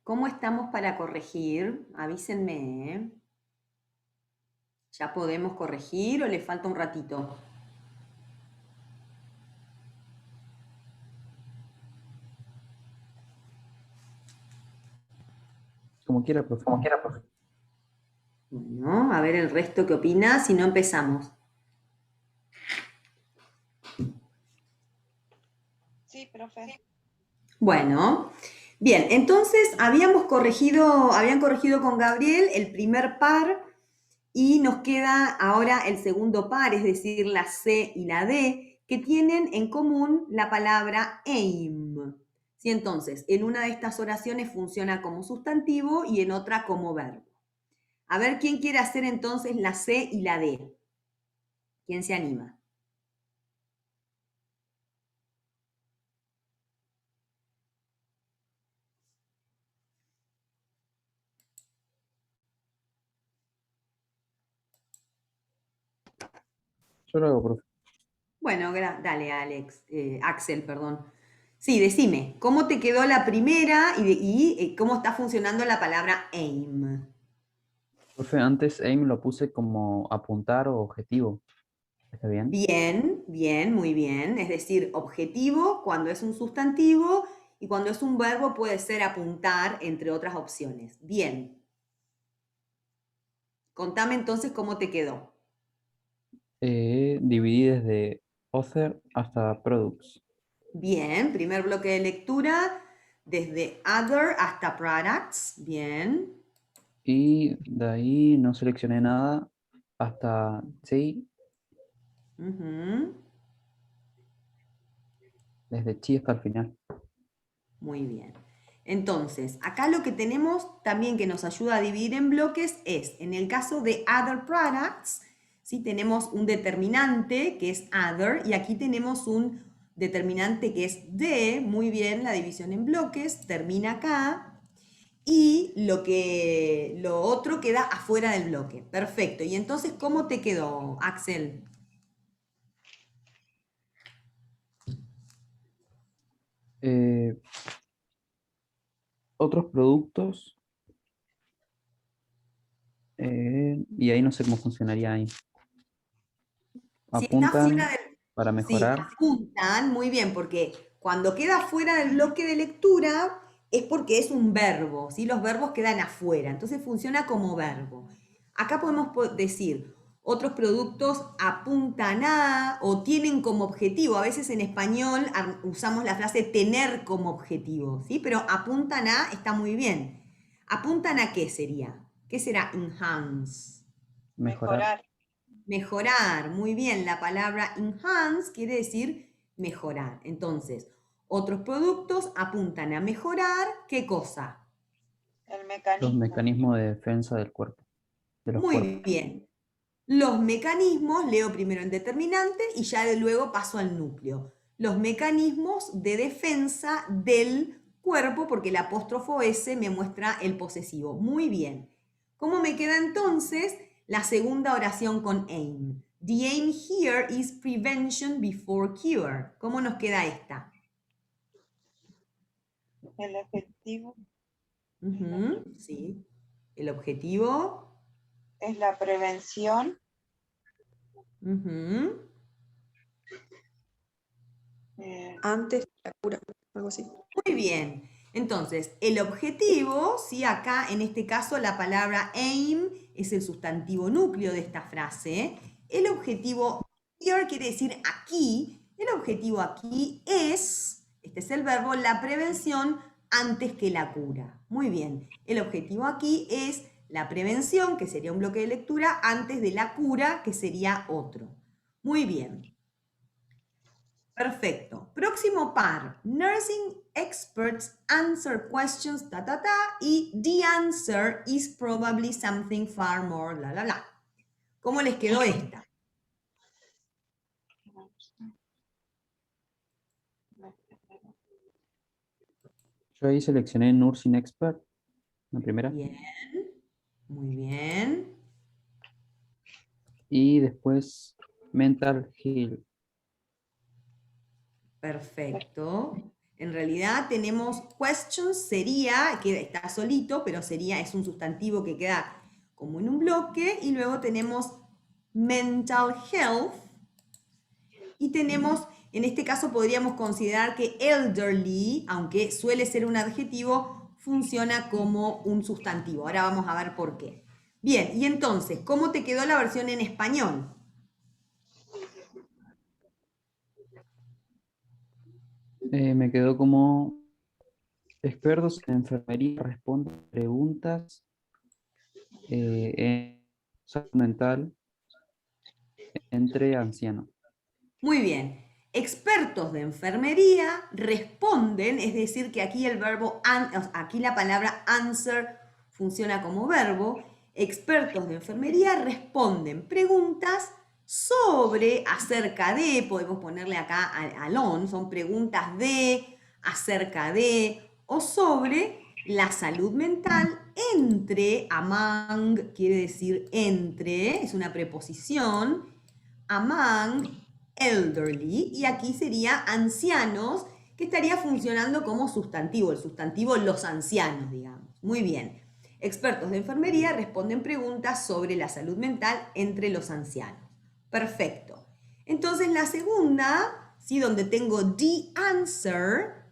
¿Cómo estamos para corregir? Avísenme, ¿eh? ¿Ya podemos corregir o le falta un ratito? Como quiera, profe. Bueno, a ver el resto qué opina, si no empezamos. Sí, profe. Bueno, bien, entonces habían corregido con Gabriel el primer par y nos queda ahora el segundo par, es decir, la C y la D, que tienen en común la palabra aim. ¿Sí? Entonces, en una de estas oraciones funciona como sustantivo y en otra como verbo. A ver, ¿quién quiere hacer entonces la C y la D? ¿Quién se anima? Yo lo hago, profe. Bueno, dale, Axel, perdón. Sí, decime, ¿cómo te quedó la primera y cómo está funcionando la palabra aim? Profe, antes aim lo puse como apuntar o objetivo. ¿Está bien? Bien, bien, muy bien. Es decir, objetivo cuando es un sustantivo y cuando es un verbo puede ser apuntar, entre otras opciones. Bien. Contame entonces cómo te quedó. Dividí desde author hasta products. Bien, primer bloque de lectura, desde other hasta products. Bien. Y de ahí no seleccioné nada hasta sí, Ujú. desde chi hasta el final. Muy bien. Entonces, acá lo que tenemos también que nos ayuda a dividir en bloques es, en el caso de other products, ¿sí? Tenemos un determinante que es other y aquí tenemos un determinante que es de, muy bien, la división en bloques, termina acá y lo otro queda afuera del bloque. Perfecto. Y entonces, ¿cómo te quedó, Axel? Eh, Otros productos, y ahí no sé cómo funcionaría ahí. Si está Apuntan fuera del... para Sí, mejorar. apuntan, muy bien, porque cuando queda fuera del bloque de lectura es porque es un verbo, ¿sí? Los verbos quedan afuera, entonces funciona como verbo. Acá podemos decir, otros productos apuntan a o tienen como objetivo. A veces en español usamos la frase tener como objetivo, ¿sí? Pero apuntan a está muy bien. ¿Apuntan a qué sería? ¿Qué será enhance? Mejorar. Mejorar, muy bien, la palabra enhance quiere decir mejorar. Entonces, otros productos apuntan a mejorar, ¿qué cosa? El Los mecanismo. mecanismos de defensa del cuerpo, de los Muy cuerpos. bien. Los mecanismos, leo primero en determinante y ya de luego paso al núcleo. Los mecanismos de defensa del cuerpo, porque el apóstrofo S me muestra el posesivo. Muy bien. ¿Cómo me queda entonces la segunda oración con aim? The aim here is prevention before cure. ¿Cómo nos queda esta? El objetivo Ujú, sí. El objetivo. es la prevención. Ujú. Antes de la cura, algo así. Muy bien. Entonces, el objetivo, ¿sí? Acá en este caso la palabra aim es el sustantivo núcleo de esta frase. El objetivo here quiere decir aquí. El objetivo aquí es, este es el verbo, la prevención antes que la cura. Muy bien. El objetivo aquí es la prevención, que sería un bloque de lectura, antes de la cura, que sería otro. Muy bien. Perfecto. Próximo par. Nursing experts answer questions, y the answer is probably something far more, ¿Cómo les quedó esta? Yo ahí seleccioné Nursing Expert, la primera. Bien. Muy bien. Y después Mental Health. Perfecto. En realidad tenemos questions, sería, que está solito, pero sería, es un sustantivo que queda como en un bloque, y luego tenemos mental health, y tenemos, en este caso podríamos considerar que elderly, aunque suele ser un adjetivo, funciona como un sustantivo. Ahora vamos a ver por qué. Bien, y entonces, ¿cómo te quedó la versión en español? Me quedó como expertos en enfermería responden preguntas en salud mental entre ancianos. Muy bien. Expertos de enfermería responden, es decir, que aquí el verbo, aquí la palabra answer funciona como verbo. Expertos de enfermería responden preguntas sobre, acerca de, podemos ponerle acá al on, son preguntas de, acerca de, o sobre la salud mental entre, among, quiere decir entre, es una preposición, among elderly, y aquí sería ancianos, que estaría funcionando como sustantivo, el sustantivo los ancianos, digamos. Muy bien. Expertos de enfermería responden preguntas sobre la salud mental entre los ancianos. Perfecto. Entonces la segunda, ¿sí? Donde tengo the answer,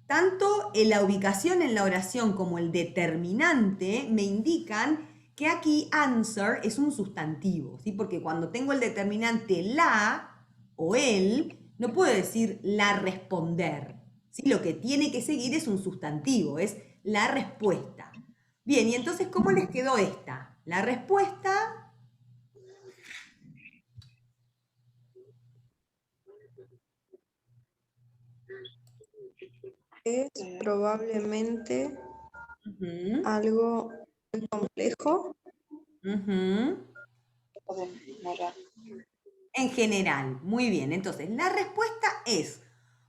tanto en la ubicación en la oración como el determinante me indican que aquí answer es un sustantivo, ¿sí? Porque cuando tengo el determinante la o el, no puedo decir la responder, ¿sí? Lo que tiene que seguir es un sustantivo, es la respuesta. Bien, y entonces, ¿cómo les quedó esta? La respuesta Es probablemente algo muy complejo. En general, muy bien. Entonces, la respuesta es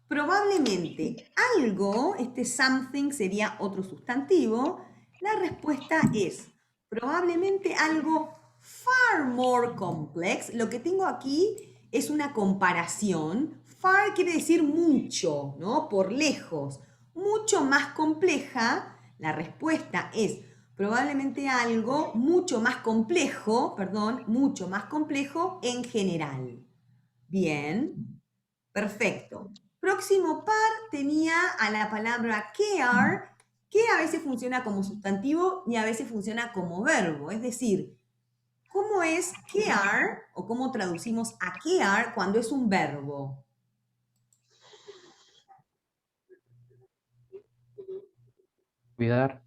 probablemente algo, este something sería otro sustantivo, la respuesta es probablemente algo far more complex. Lo que tengo aquí es una comparación. Far quiere decir mucho, ¿no? Por lejos. Mucho más compleja. La respuesta es probablemente algo mucho más complejo, mucho más complejo en general. Bien, perfecto. Próximo par tenía a la palabra care, que a veces funciona como sustantivo y a veces funciona como verbo. Es decir, ¿cómo es care o cómo traducimos a care cuando es un verbo? Cuidar,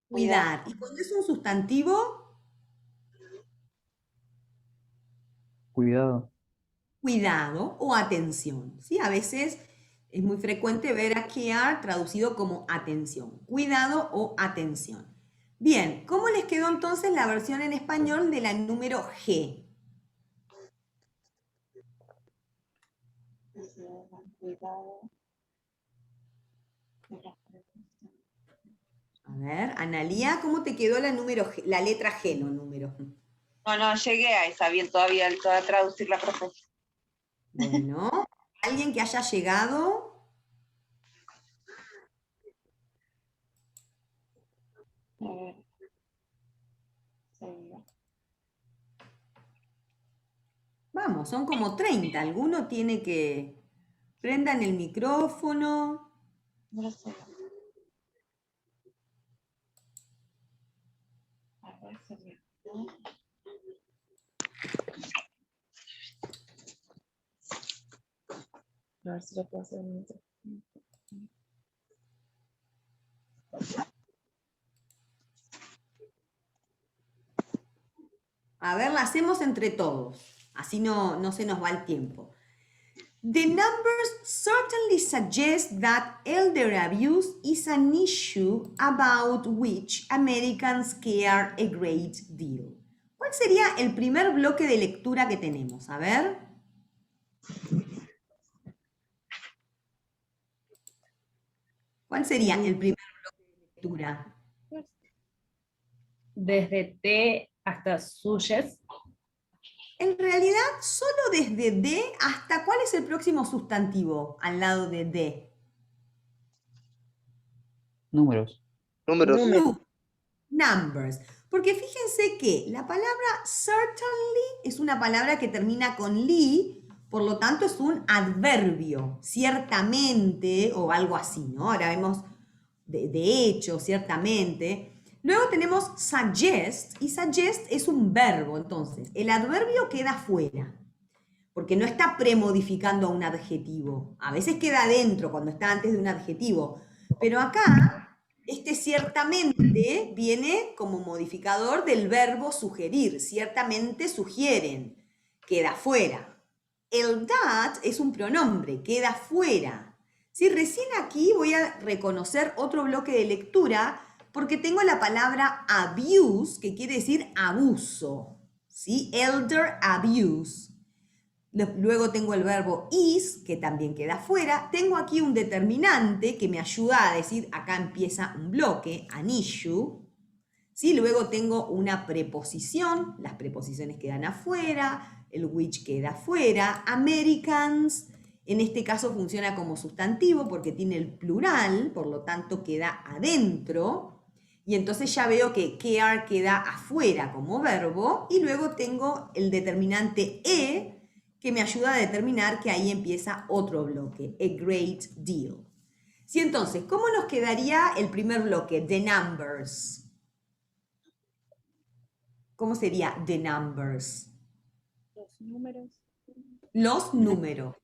Cuidar. ¿Y cuando es un sustantivo? cuidado. Cuidado o atención, ¿sí? A veces es muy frecuente ver a care traducido como atención, cuidado o atención. Bien, ¿cómo les quedó entonces la versión en español de la número G? A ver, Analía, ¿cómo te quedó la número G, la letra G, no número? No, llegué a esa bien todavía, a traducir la profe. Bueno, ¿alguien que haya llegado? A ver. Vamos, son como 30. Alguno tiene que... Prendan el micrófono. No sé. A ver, A ver si lo puedo hacer mientras. A ver, la hacemos entre todos. Así no se nos va el tiempo. The numbers certainly suggest that elder abuse is an issue about which Americans care a great deal. ¿Cuál sería el primer bloque de lectura que tenemos? A ver. ¿Cuál sería el primer bloque de lectura? Desde T hasta suyes. En realidad, solo desde D hasta ¿cuál es el próximo sustantivo al lado de D? Números. Números. Numbers. Porque fíjense que la palabra certainly es una palabra que termina con ly, por lo tanto es un adverbio, ciertamente, o algo así, ¿no? Ahora vemos de hecho, ciertamente. Luego tenemos suggest, y suggest es un verbo, entonces, el adverbio queda fuera, porque no está premodificando a un adjetivo. A veces queda dentro cuando está antes de un adjetivo, pero acá este ciertamente viene como modificador del verbo sugerir. Ciertamente sugieren, queda fuera. El that es un pronombre, queda fuera. ¿Sí? Recién aquí voy a reconocer otro bloque de lectura porque tengo la palabra abuse, que quiere decir abuso. ¿Sí? Elder abuse. Luego tengo el verbo is, que también queda fuera. Tengo aquí un determinante que me ayuda a decir, acá empieza un bloque, an issue. ¿Sí? Luego tengo una preposición, las preposiciones quedan afuera, el which queda afuera. Americans, en este caso funciona como sustantivo porque tiene el plural, por lo tanto queda adentro. Y entonces ya veo que care queda afuera como verbo. Y luego tengo el determinante e, que me ayuda a determinar que ahí empieza otro bloque, a great deal. Sí, entonces, ¿cómo nos quedaría el primer bloque? The numbers. ¿Cómo sería the numbers? Los números. Los números.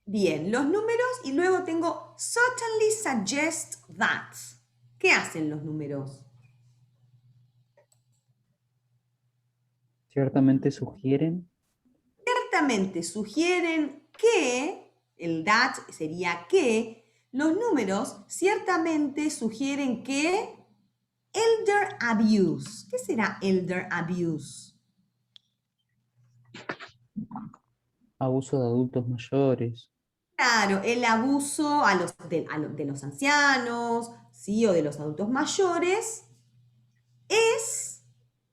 Bien, los números y luego tengo certainly suggest that. ¿Qué hacen los números? Ciertamente sugieren. Ciertamente sugieren que, el that sería que, los números ciertamente sugieren que elder abuse. ¿Qué será elder abuse? Abuso de adultos mayores. Claro, el abuso de los ancianos, ¿sí? O de los adultos mayores es,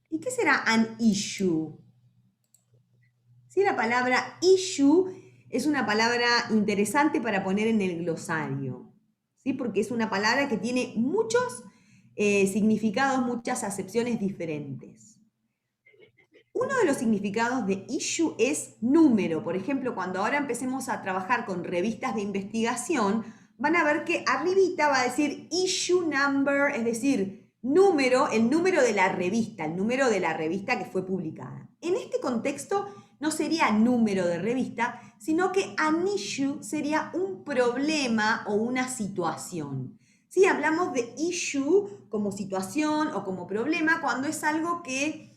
¿y qué será an issue? ¿Sí? La palabra issue es una palabra interesante para poner en el glosario, ¿sí? Porque es una palabra que tiene muchos significados, muchas acepciones diferentes. Uno de los significados de issue es número. Por ejemplo, cuando ahora empecemos a trabajar con revistas de investigación, van a ver que arribita va a decir issue number, es decir, número, el número de la revista, el número de la revista que fue publicada. En este contexto no sería número de revista, sino que an issue sería un problema o una situación. Sí, hablamos de issue como situación o como problema cuando es algo que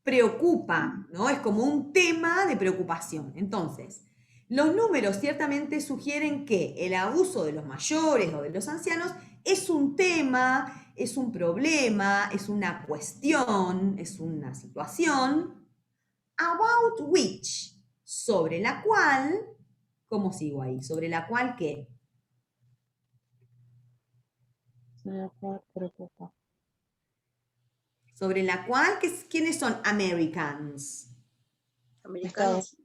preocupa, ¿no? Es como un tema de preocupación. Entonces, los números ciertamente sugieren que el abuso de los mayores o de los ancianos es un tema, es un problema, es una cuestión, es una situación, about which, sobre la cual, ¿cómo sigo ahí? ¿Sobre la cual qué? Sobre la cual, ¿quiénes son Americans? Americanos.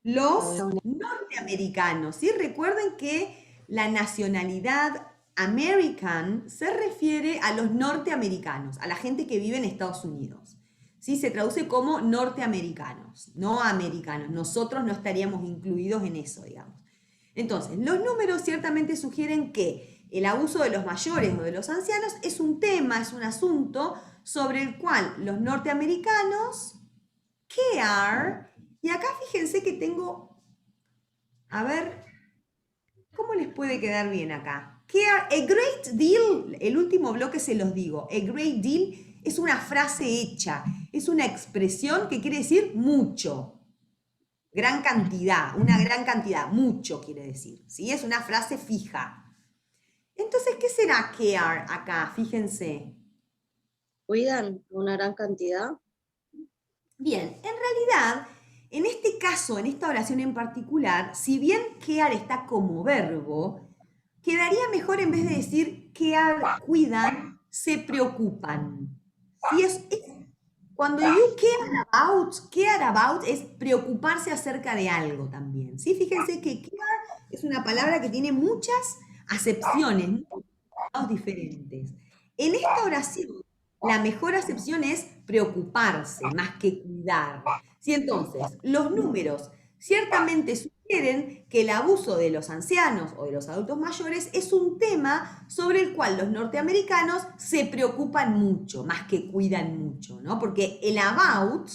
Los norteamericanos, ¿sí? Recuerden que la nacionalidad American se refiere a los norteamericanos, a la gente que vive en Estados Unidos. ¿Sí? Se traduce como norteamericanos, no americanos. Nosotros no estaríamos incluidos en eso, digamos. Entonces, los números ciertamente sugieren que el abuso de los mayores o de los ancianos es un tema, es un asunto sobre el cual los norteamericanos care. Y acá fíjense que tengo, a ver, ¿cómo les puede quedar bien acá? Care, a great deal, el último bloque se los digo, a great deal es una frase hecha, es una expresión que quiere decir mucho, gran cantidad, una gran cantidad, mucho quiere decir, ¿sí? Es una frase fija. Entonces, ¿qué será care acá? Fíjense. ¿Cuidan una gran cantidad? Bien, en realidad, en este caso, en esta oración en particular, si bien care está como verbo, quedaría mejor en vez de decir care, cuidan, se preocupan. ¿Sí? Cuando you care about es preocuparse acerca de algo también. ¿Sí? Fíjense que care es una palabra que tiene muchas acepciones, cuidados diferentes. En esta oración, la mejor acepción es preocuparse más que cuidar. ¿Sí? Entonces, los números ciertamente sugieren que el abuso de los ancianos o de los adultos mayores es un tema sobre el cual los norteamericanos se preocupan mucho, más que cuidan mucho, ¿no? Porque el about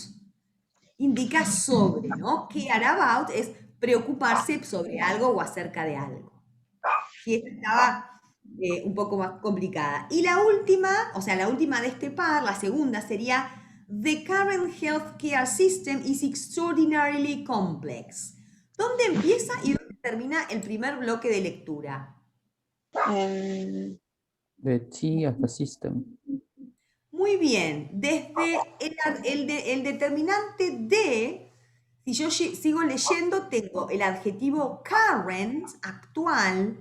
indica sobre, ¿no? Care about es preocuparse sobre algo o acerca de algo. Y esta estaba un poco más complicada. Y la última, o sea, la última de este par, la segunda sería The current healthcare system is extraordinarily complex. ¿Dónde empieza y dónde termina el primer bloque de lectura? De T hasta system. Muy bien. Desde el determinante de, si yo sigo leyendo, tengo el adjetivo current, actual,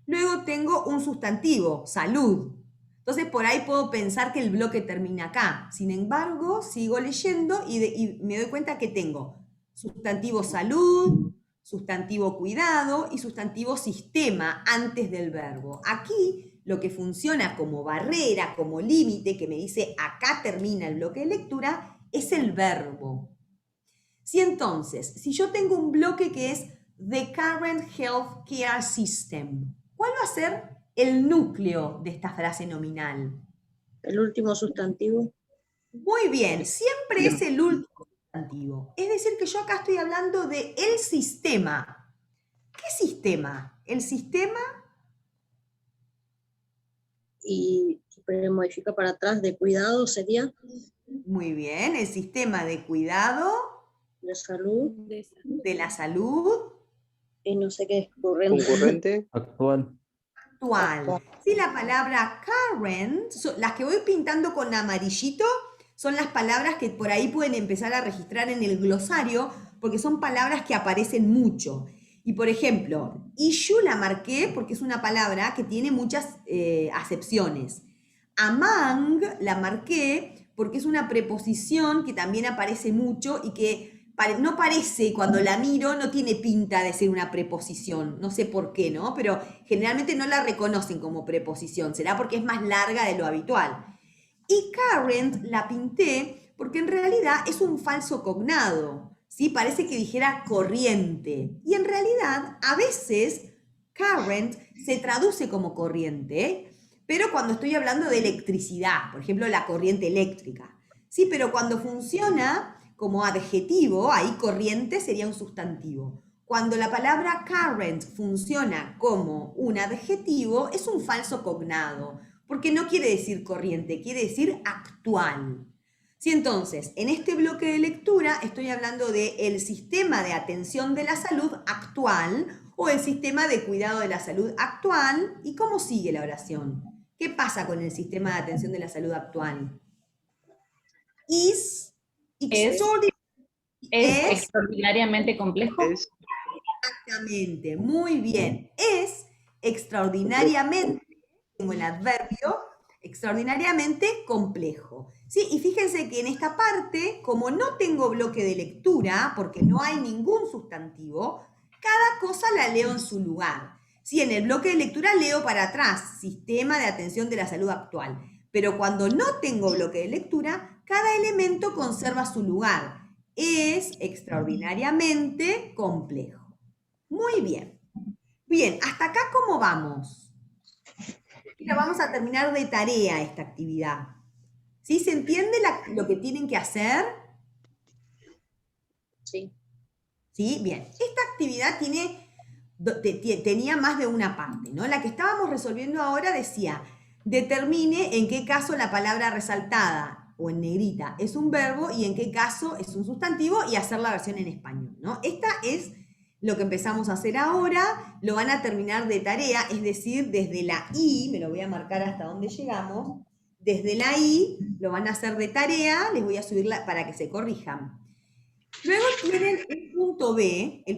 luego tengo un sustantivo, salud. Entonces, por ahí puedo pensar que el bloque termina acá. Sin embargo, sigo leyendo y me doy cuenta que tengo sustantivo salud, sustantivo cuidado y sustantivo sistema antes del verbo. Aquí, lo que funciona como barrera, como límite, que me dice acá termina el bloque de lectura, es el verbo. Si entonces, si yo tengo un bloque que es The current healthcare system, ¿cuál va a ser el núcleo de esta frase nominal? El último sustantivo. Muy bien, siempre es el último sustantivo. Es decir, que yo acá estoy hablando de el sistema. ¿Qué sistema? El sistema. Y se modifica para atrás de cuidado sería. Muy bien, el sistema de cuidado. De salud. De la salud. Y no sé qué es corriente. Concurrente. Actual. Actual. Sí, la palabra current, las que voy pintando con amarillito, son las palabras que por ahí pueden empezar a registrar en el glosario, porque son palabras que aparecen mucho. Y por ejemplo, issue la marqué porque es una palabra que tiene muchas acepciones. Among la marqué porque es una preposición que también aparece mucho y que no parece, cuando la miro, no tiene pinta de ser una preposición. No sé por qué, ¿no? Pero generalmente no la reconocen como preposición. Será porque es más larga de lo habitual. Y current la pinté porque en realidad es un falso cognado. ¿Sí? Parece que dijera corriente. Y en realidad, a veces, current se traduce como corriente, pero cuando estoy hablando de electricidad, por ejemplo, la corriente eléctrica. Sí, pero cuando funciona como adjetivo, ahí corriente sería un sustantivo. Cuando la palabra current funciona como un adjetivo, es un falso cognado, porque no quiere decir corriente, quiere decir actual. Sí, entonces, en este bloque de lectura estoy hablando del sistema de atención de la salud actual o el sistema de cuidado de la salud actual. ¿Y cómo sigue la oración? ¿Qué pasa con el sistema de atención de la salud actual? ¿Es extraordinariamente complejo? Exactamente, muy bien. Es extraordinariamente, tengo el adverbio, extraordinariamente complejo. ¿Sí? Y fíjense que en esta parte, como no tengo bloque de lectura, porque no hay ningún sustantivo, cada cosa la leo en su lugar. ¿Sí? En el bloque de lectura leo para atrás, sistema de atención de la salud actual. Pero cuando no tengo bloque de lectura, cada elemento conserva su lugar. Es extraordinariamente complejo. Muy bien. Bien, hasta acá, ¿cómo vamos? Mira, vamos a terminar de tarea esta actividad. ¿Sí? ¿Se entiende lo que tienen que hacer? Sí. ¿Sí? Bien. Esta actividad tenía más de una parte, ¿no? La que estábamos resolviendo ahora decía, determine en qué caso la palabra resaltada o en negrita es un verbo y en qué caso es un sustantivo y hacer la versión en español, ¿no? Esta es lo que empezamos a hacer ahora, lo van a terminar de tarea, es decir, desde la I, me lo voy a marcar hasta donde llegamos, desde la I lo van a hacer de tarea, les voy a subirla para que se corrijan. Luego tienen el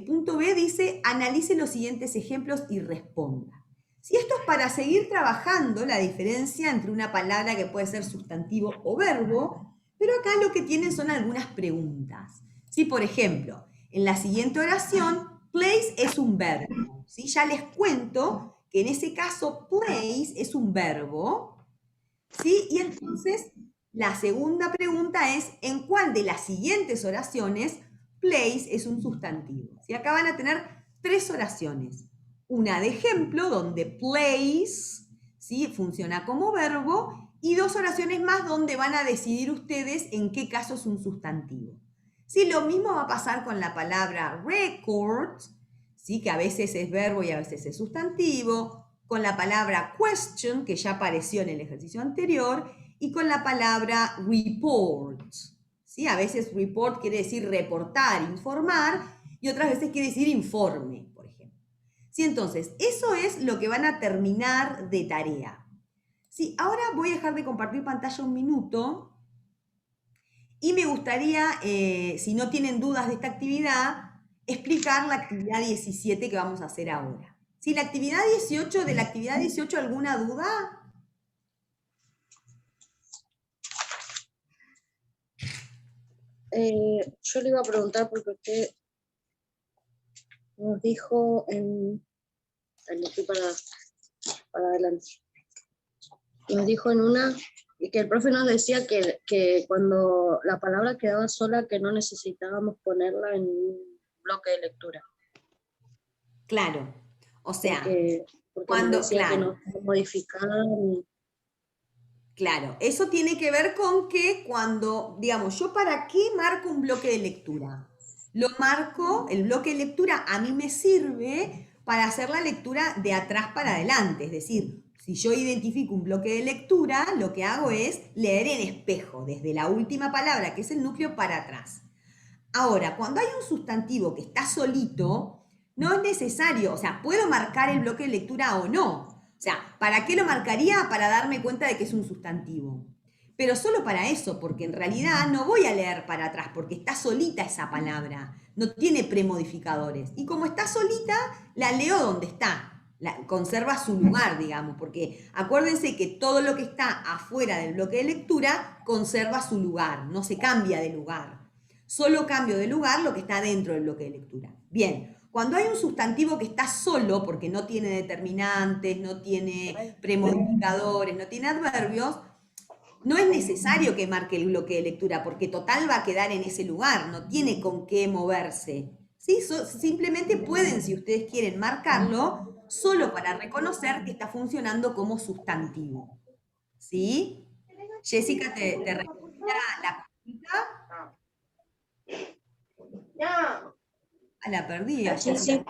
punto B dice, analice los siguientes ejemplos y responda. Si esto es para seguir trabajando la diferencia entre una palabra que puede ser sustantivo o verbo, pero acá lo que tienen son algunas preguntas. ¿Sí? Por ejemplo, en la siguiente oración, place es un verbo. ¿Sí? Ya les cuento que en ese caso place es un verbo, ¿sí? Y entonces la segunda pregunta es, ¿en cuál de las siguientes oraciones place es un sustantivo? ¿Sí? Acá van a tener 3 oraciones. Una de ejemplo, donde place, ¿sí?, funciona como verbo, y 2 oraciones más donde van a decidir ustedes en qué caso es un sustantivo. ¿Sí? Lo mismo va a pasar con la palabra record, ¿sí?, que a veces es verbo y a veces es sustantivo, con la palabra question, que ya apareció en el ejercicio anterior, y con la palabra report. ¿Sí? A veces report quiere decir reportar, informar, y otras veces quiere decir informe, por ejemplo. ¿Sí? Entonces, eso es lo que van a terminar de tarea. ¿Sí? Ahora voy a dejar de compartir pantalla un minuto, y me gustaría, si no tienen dudas de esta actividad, explicar la actividad 17 que vamos a hacer ahora. ¿Sí? La actividad 18, de la actividad 18, ¿alguna duda? Yo le iba a preguntar porque usted nos dijo en... Ahí estoy para adelante. Nos dijo en una que el profe nos decía que cuando la palabra quedaba sola, que no necesitábamos ponerla en un bloque de lectura. Claro, o sea, porque cuando, nos decía claro, que no modificaban. Claro, eso tiene que ver con que cuando, digamos, ¿yo para qué marco un bloque de lectura? Lo marco, el bloque de lectura a mí me sirve para hacer la lectura de atrás para adelante, es decir, si yo identifico un bloque de lectura, lo que hago es leer en espejo, desde la última palabra, que es el núcleo, para atrás. Ahora, cuando hay un sustantivo que está solito, no es necesario, o sea, puedo marcar el bloque de lectura o no. O sea, ¿para qué lo marcaría? Para darme cuenta de que es un sustantivo. Pero solo para eso, porque en realidad no voy a leer para atrás, porque está solita esa palabra, no tiene premodificadores. Y como está solita, la leo donde está, conserva su lugar, digamos, porque acuérdense que todo lo que está afuera del bloque de lectura conserva su lugar, no se cambia de lugar. Solo cambio de lugar lo que está dentro del bloque de lectura. Bien, cuando hay un sustantivo que está solo, porque no tiene determinantes, no tiene premodificadores, no tiene adverbios, no es necesario que marque el bloque de lectura, porque total va a quedar en ese lugar, no tiene con qué moverse. ¿Sí? Simplemente pueden, si ustedes quieren, marcarlo solo para reconocer que está funcionando como sustantivo. ¿Sí? Jessica, ¿te respondí la pregunta? La perdí. Sí.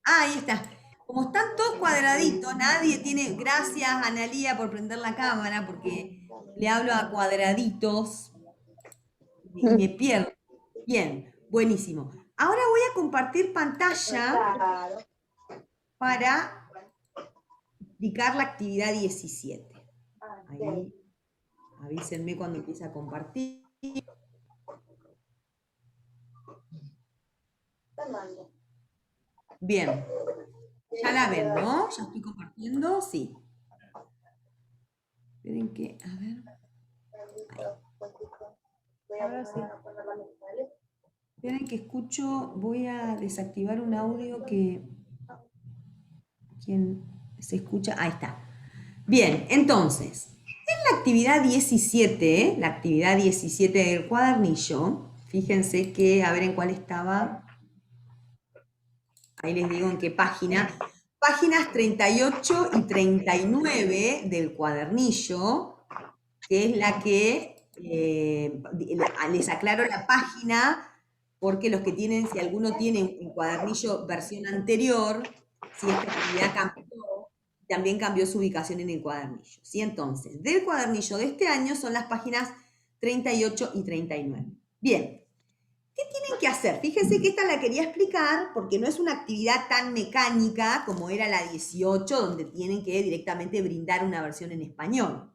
Ahí está. Como están todos cuadraditos, nadie tiene... Gracias, Analía, por prender la cámara, porque le hablo a cuadraditos y me pierdo. Bien, buenísimo. Ahora voy a compartir pantalla para explicar la actividad 17. Ahí, avísenme cuando empiece a compartir. Bien. Ya la ven, ¿no? Ya estoy compartiendo, sí. Esperen que, a ver. Ahora sí. Esperen que escucho, voy a desactivar un audio que... ¿Quién se escucha? Ahí está. Bien, entonces, en la actividad 17, la actividad 17 del cuadernillo, fíjense que, a ver en cuál estaba... Ahí les digo en qué página. Páginas 38 y 39 del cuadernillo, que es la que, les aclaro la página, porque los que tienen, si alguno tiene un cuadernillo versión anterior, si esta actividad cambió, también cambió su ubicación en el cuadernillo. ¿Sí? Entonces, del cuadernillo de este año son las páginas 38 y 39. Bien. ¿Qué tienen que hacer? Fíjense que esta la quería explicar porque no es una actividad tan mecánica como era la 18, donde tienen que directamente brindar una versión en español.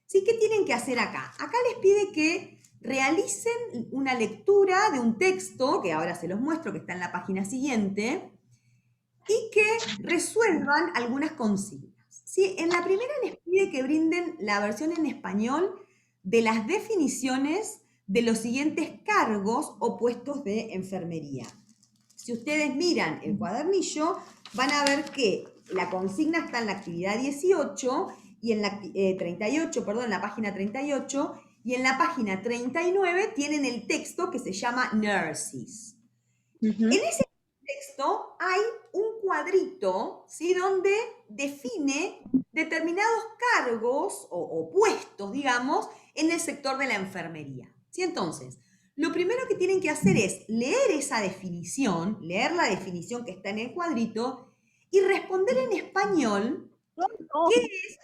¿Sí? ¿Qué tienen que hacer acá? Acá les pide que realicen una lectura de un texto, que ahora se los muestro, que está en la página siguiente, y que resuelvan algunas consignas. ¿Sí? En la primera les pide que brinden la versión en español de las definiciones de los siguientes cargos o puestos de enfermería. Si ustedes miran el cuadernillo, van a ver que la consigna está en la actividad 18 y en la 38, perdón, en la página 38, y en la página 39 tienen el texto que se llama Nurses. En ese texto hay un cuadrito, ¿sí?, donde define determinados cargos o puestos, digamos, en el sector de la enfermería. ¿Sí? Entonces, lo primero que tienen que hacer es leer esa definición, leer la definición que está en el cuadrito y responder en español qué es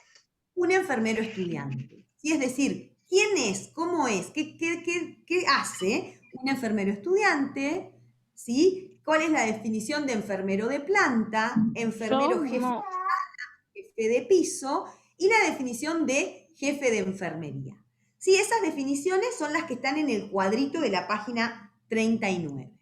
un enfermero estudiante. ¿Sí? Es decir, quién es, cómo es, qué hace un enfermero estudiante, ¿sí? ¿Cuál es la definición de enfermero de planta, enfermero jefe de piso y la definición de jefe de enfermería? Sí, esas definiciones son las que están en el cuadrito de la página 39.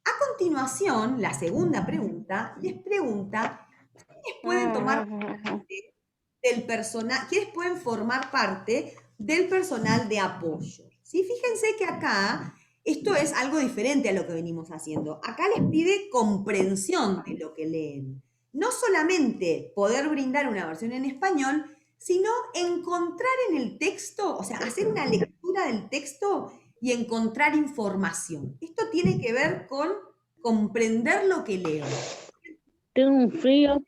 A continuación, la segunda pregunta les pregunta quiénes pueden tomar parte del personal, quiénes pueden formar parte del personal de apoyo. ¿Sí? Fíjense que acá esto es algo diferente a lo que venimos haciendo. Acá les pide comprensión de lo que leen. No solamente poder brindar una versión en español, sino encontrar en el texto, o sea, hacer una lectura del texto y encontrar información. Esto tiene que ver con comprender lo que leo. Tengo un frío.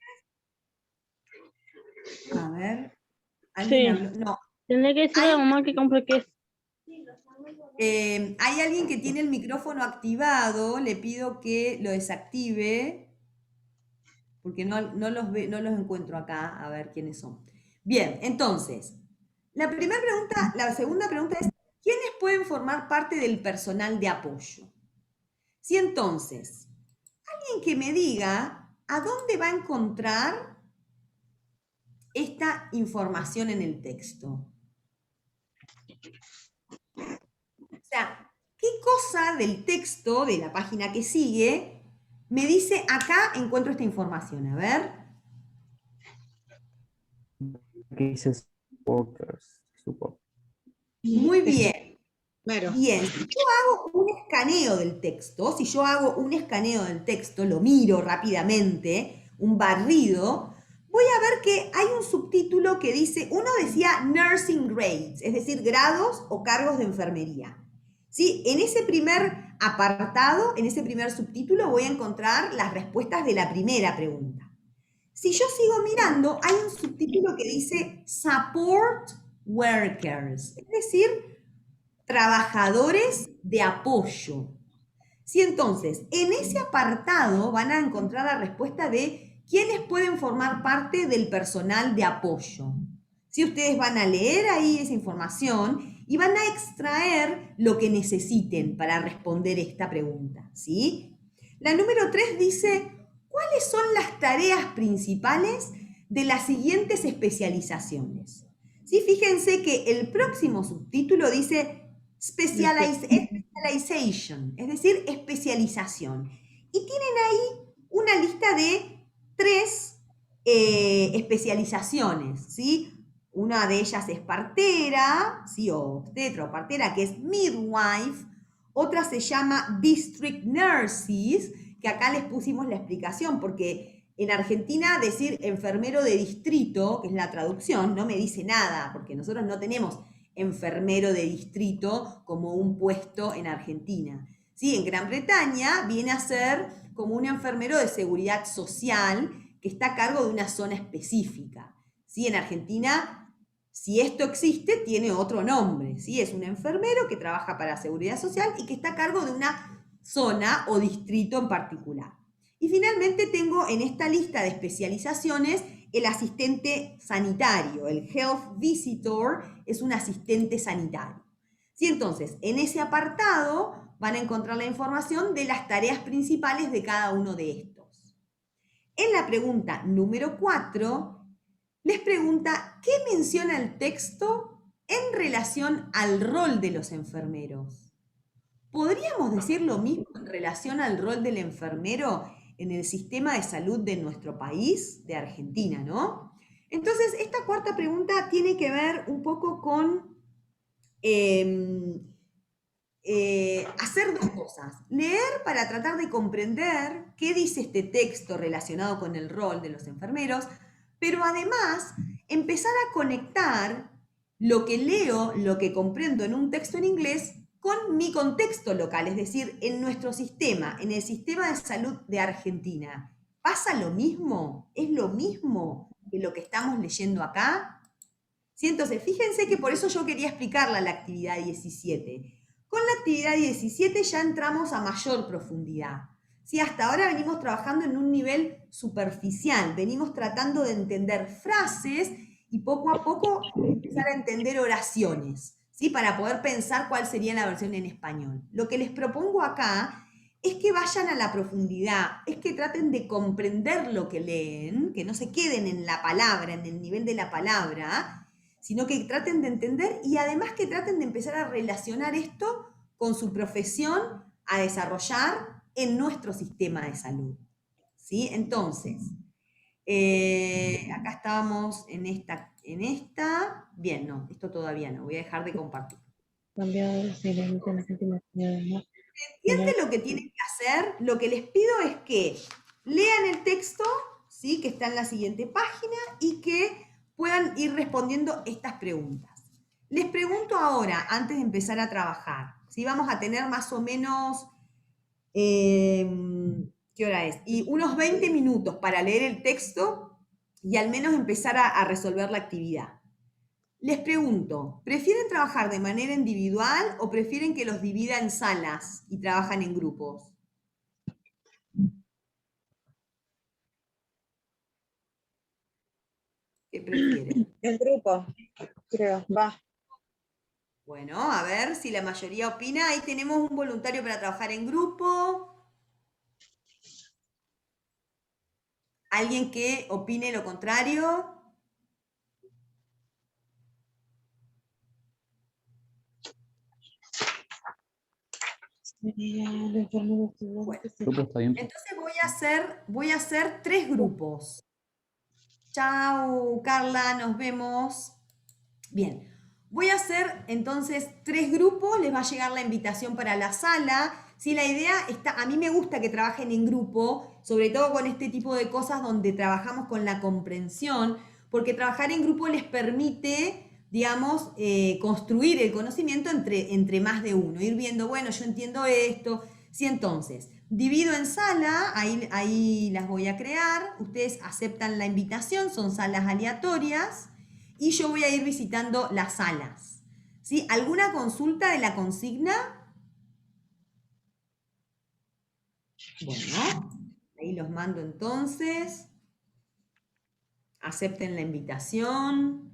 A ver. ¿Alguien habló? No. Tendré que decirle a mamá que compre queso. Hay alguien que tiene el micrófono activado, le pido que lo desactive, porque no los encuentro acá, a ver quiénes son. Bien, entonces, la segunda pregunta es, ¿quiénes pueden formar parte del personal de apoyo? Sí, entonces, alguien que me diga a dónde va a encontrar esta información en el texto. O sea, ¿qué cosa del texto de la página que sigue me dice acá encuentro esta información? A ver. ¿Qué dice supporters? Support. Muy bien. Claro. Bien, si yo hago un escaneo del texto, lo miro rápidamente, un barrido, voy a ver que hay un subtítulo que dice, uno decía nursing grades, es decir, grados o cargos de enfermería. ¿Sí? En ese primer apartado, en ese primer subtítulo, voy a encontrar las respuestas de la primera pregunta. Si yo sigo mirando, hay un subtítulo que dice support workers, es decir, trabajadores de apoyo. Sí, entonces, en ese apartado van a encontrar la respuesta de quiénes pueden formar parte del personal de apoyo. Si ustedes van a leer ahí esa información y van a extraer lo que necesiten para responder esta pregunta, ¿sí? La número 3 dice, ¿cuáles son las tareas principales de las siguientes especializaciones? ¿Sí? Fíjense que el próximo subtítulo dice specialization, es decir, especialización. Y tienen ahí una lista de 3 especializaciones, ¿sí? Una de ellas es partera, ¿sí? O obstetra o partera, que es midwife. Otra se llama district nurses, que acá les pusimos la explicación, porque en Argentina decir enfermero de distrito, que es la traducción, no me dice nada, porque nosotros no tenemos enfermero de distrito como un puesto en Argentina. ¿Sí? En Gran Bretaña viene a ser como un enfermero de seguridad social que está a cargo de una zona específica. ¿Sí? En Argentina, si esto existe, tiene otro nombre. ¿Sí? Es un enfermero que trabaja para seguridad social y que está a cargo de una zona o distrito en particular. Y finalmente tengo en esta lista de especializaciones el asistente sanitario, el health visitor es un asistente sanitario. ¿Sí? Entonces, en ese apartado van a encontrar la información de las tareas principales de cada uno de estos. En la pregunta número 4, les pregunta ¿qué menciona el texto en relación al rol de los enfermeros? ¿Podríamos decir lo mismo en relación al rol del enfermero en el sistema de salud de nuestro país, de Argentina, ¿no? Entonces, esta cuarta pregunta tiene que ver un poco con hacer dos cosas. Leer para tratar de comprender qué dice este texto relacionado con el rol de los enfermeros, pero además empezar a conectar lo que leo, lo que comprendo en un texto en inglés con mi contexto local, es decir, en nuestro sistema, en el sistema de salud de Argentina. ¿Pasa lo mismo? ¿Es lo mismo que lo que estamos leyendo acá? ¿Sí? Entonces, fíjense que por eso yo quería explicarla la actividad 17. Con la actividad 17 ya entramos a mayor profundidad. ¿Sí? Hasta ahora venimos trabajando en un nivel superficial, venimos tratando de entender frases y poco a poco empezar a entender oraciones, ¿sí? Para poder pensar cuál sería la versión en español. Lo que les propongo acá es que vayan a la profundidad, es que traten de comprender lo que leen, que no se queden en la palabra, en el nivel de la palabra, sino que traten de entender y además que traten de empezar a relacionar esto con su profesión a desarrollar en nuestro sistema de salud. ¿Sí? Entonces, acá estábamos en esta. Bien, no, esto todavía no, voy a dejar de compartir. ¿Entienden lo que tienen que hacer? Lo que les pido es que lean el texto, ¿sí? Que está en la siguiente página y que puedan ir respondiendo estas preguntas. Les pregunto ahora, antes de empezar a trabajar, ¿sí? Vamos a tener más o menos, ¿qué hora es? Y unos 20 minutos para leer el texto y al menos empezar a resolver la actividad. Les pregunto, ¿prefieren trabajar de manera individual o prefieren que los divida en salas y trabajan en grupos? ¿Qué prefieren? El grupo, creo, va. Bueno, a ver si la mayoría opina. Ahí tenemos un voluntario para trabajar en grupo. ¿Alguien que opine lo contrario? Bueno, Grupo está bien. entonces voy a hacer 3 grupos. Chau, Carla, nos vemos. Bien, voy a hacer entonces 3 grupos, les va a llegar la invitación para la sala. Sí, la idea está, a mí me gusta que trabajen en grupo, sobre todo con este tipo de cosas donde trabajamos con la comprensión, porque trabajar en grupo les permite, digamos, construir el conocimiento entre más de uno, ir viendo, bueno, yo entiendo esto. Sí, entonces, divido en sala, ahí las voy a crear, ustedes aceptan la invitación, son salas aleatorias, y yo voy a ir visitando las salas. ¿Sí? ¿Alguna consulta de la consigna? Bueno, ahí los mando entonces. Acepten la invitación.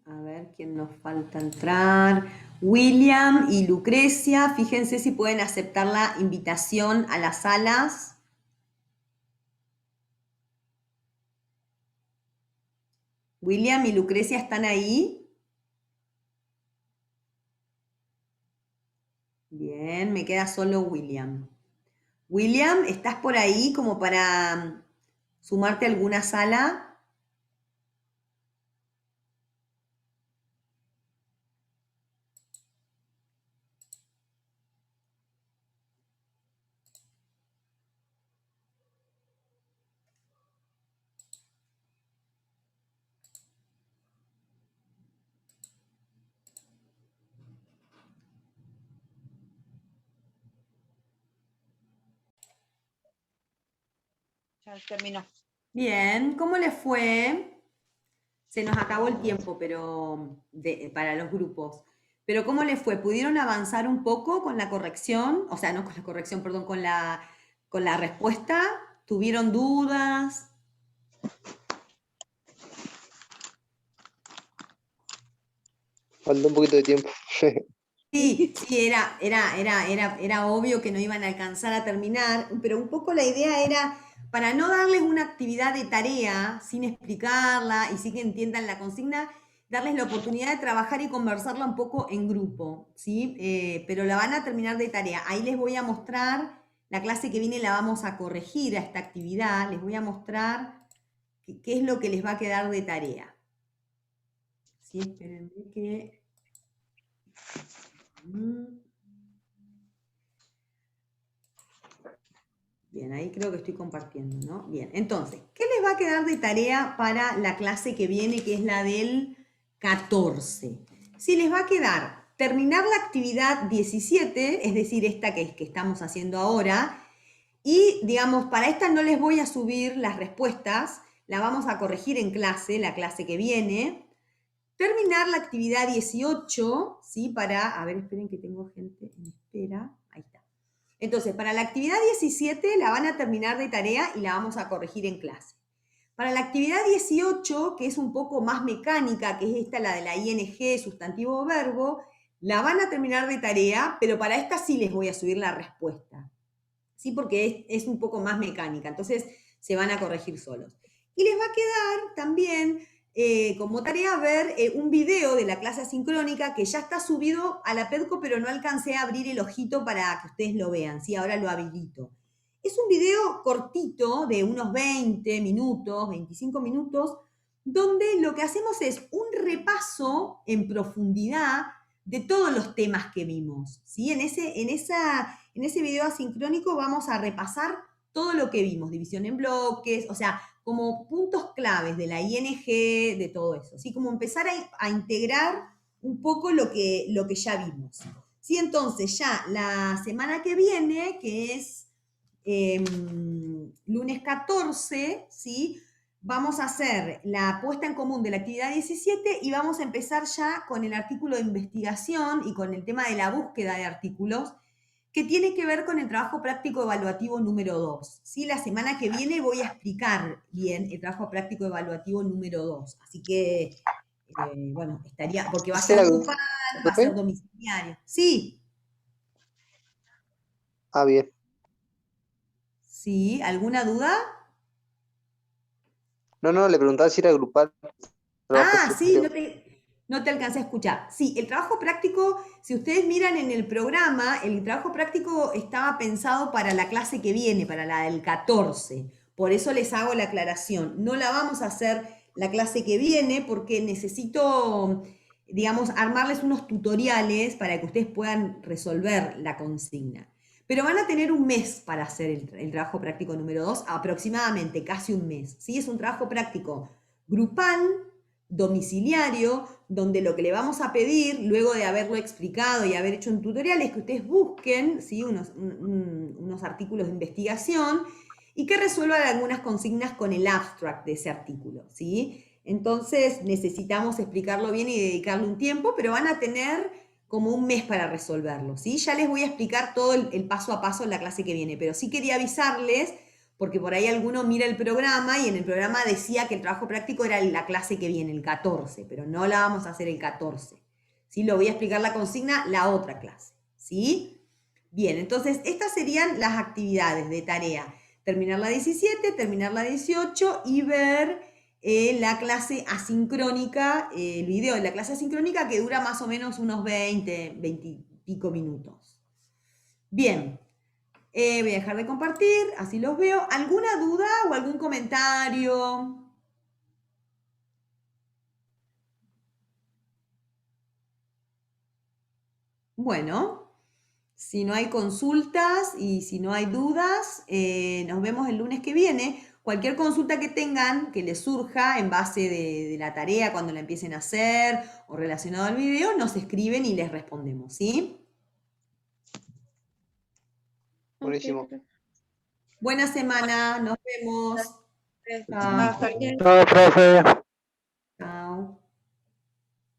A ver quién nos falta entrar. William y Lucrecia, fíjense si pueden aceptar la invitación a las salas. William y Lucrecia, ¿están ahí? Bien, me queda solo William. William, ¿estás por ahí como para sumarte a alguna sala? Ya terminó. Bien, ¿cómo les fue? Se nos acabó el tiempo, pero para los grupos. Pero ¿cómo les fue? ¿Pudieron avanzar un poco con la corrección? O sea, no con la corrección, perdón, con la respuesta. ¿Tuvieron dudas? Falta un poquito de tiempo. Sí, sí, era obvio que no iban a alcanzar a terminar, pero un poco la idea era, para no darles una actividad de tarea sin explicarla y sin que entiendan la consigna, darles la oportunidad de trabajar y conversarla un poco en grupo, ¿sí? Pero la van a terminar de tarea. Ahí les voy a mostrar, la clase que viene la vamos a corregir a esta actividad, les voy a mostrar qué es lo que les va a quedar de tarea. Sí, espérenme que... Bien, ahí creo que estoy compartiendo, ¿no? Bien, entonces, ¿qué les va a quedar de tarea para la clase que viene, que es la del 14? Sí, les va a quedar terminar la actividad 17, es decir, esta que estamos haciendo ahora, y, digamos, para esta no les voy a subir las respuestas, la vamos a corregir en clase, la clase que viene. Terminar la actividad 18, ¿sí? A ver, esperen que tengo gente en espera. Ahí está. Entonces, para la actividad 17 la van a terminar de tarea y la vamos a corregir en clase. Para la actividad 18, que es un poco más mecánica, que es esta, la de la ING, sustantivo o verbo, la van a terminar de tarea, pero para esta sí les voy a subir la respuesta. ¿Sí? Porque es un poco más mecánica, entonces se van a corregir solos. Y les va a quedar también como tarea ver un video de la clase asincrónica que ya está subido a la PEDCO, pero no alcancé a abrir el ojito para que ustedes lo vean, ¿sí? Ahora lo habilito. Es un video cortito de unos 20 minutos, 25 minutos, donde lo que hacemos es un repaso en profundidad de todos los temas que vimos, ¿sí? En ese video asincrónico vamos a repasar todo lo que vimos, división en bloques, o sea, como puntos claves de la ING, de todo eso, ¿sí? Como empezar a integrar un poco lo que ya vimos. ¿Sí? Entonces, ya la semana que viene, que es lunes 14, ¿sí? Vamos a hacer la puesta en común de la actividad 17 y vamos a empezar ya con el artículo de investigación y con el tema de la búsqueda de artículos, que tiene que ver con el trabajo práctico evaluativo número 2. ¿Sí? La semana que viene voy a explicar bien el trabajo práctico evaluativo número 2. Así que, bueno, estaría, porque va a ser grupal, va a ser domiciliario. Sí. Ah, bien. Sí, ¿alguna duda? No, le preguntaba si era grupal. Sí, no te alcancé a escuchar. Sí, el trabajo práctico, si ustedes miran en el programa, el trabajo práctico estaba pensado para la clase que viene, para la del 14. Por eso les hago la aclaración. No la vamos a hacer la clase que viene porque necesito, digamos, armarles unos tutoriales para que ustedes puedan resolver la consigna. Pero van a tener un mes para hacer el trabajo práctico número 2, aproximadamente, casi un mes. ¿Sí? Es un trabajo práctico grupal, domiciliario, donde lo que le vamos a pedir, luego de haberlo explicado y haber hecho un tutorial, es que ustedes busquen, ¿sí? unos artículos de investigación y que resuelvan algunas consignas con el abstract de ese artículo, ¿sí? Entonces necesitamos explicarlo bien y dedicarle un tiempo, pero van a tener como un mes para resolverlo, ¿sí? Ya les voy a explicar todo el paso a paso en la clase que viene, pero sí quería avisarles, porque por ahí alguno mira el programa y en el programa decía que el trabajo práctico era la clase que viene, el 14, pero no la vamos a hacer el 14. ¿Sí? Lo voy a explicar la consigna, la otra clase, ¿sí? Bien, entonces estas serían las actividades de tarea. Terminar la 17, terminar la 18 y ver la clase asincrónica, el video de la clase asincrónica que dura más o menos unos 20 y pico minutos. Bien, voy a dejar de compartir, así los veo. ¿Alguna duda o algún comentario? Bueno, si no hay consultas y si no hay dudas, nos vemos el lunes que viene. Cualquier consulta que tengan, que les surja en base de la tarea, cuando la empiecen a hacer o relacionado al video, nos escriben y les respondemos, ¿sí? Buenísimo. Buena semana, nos vemos. Chao. Chao, profe.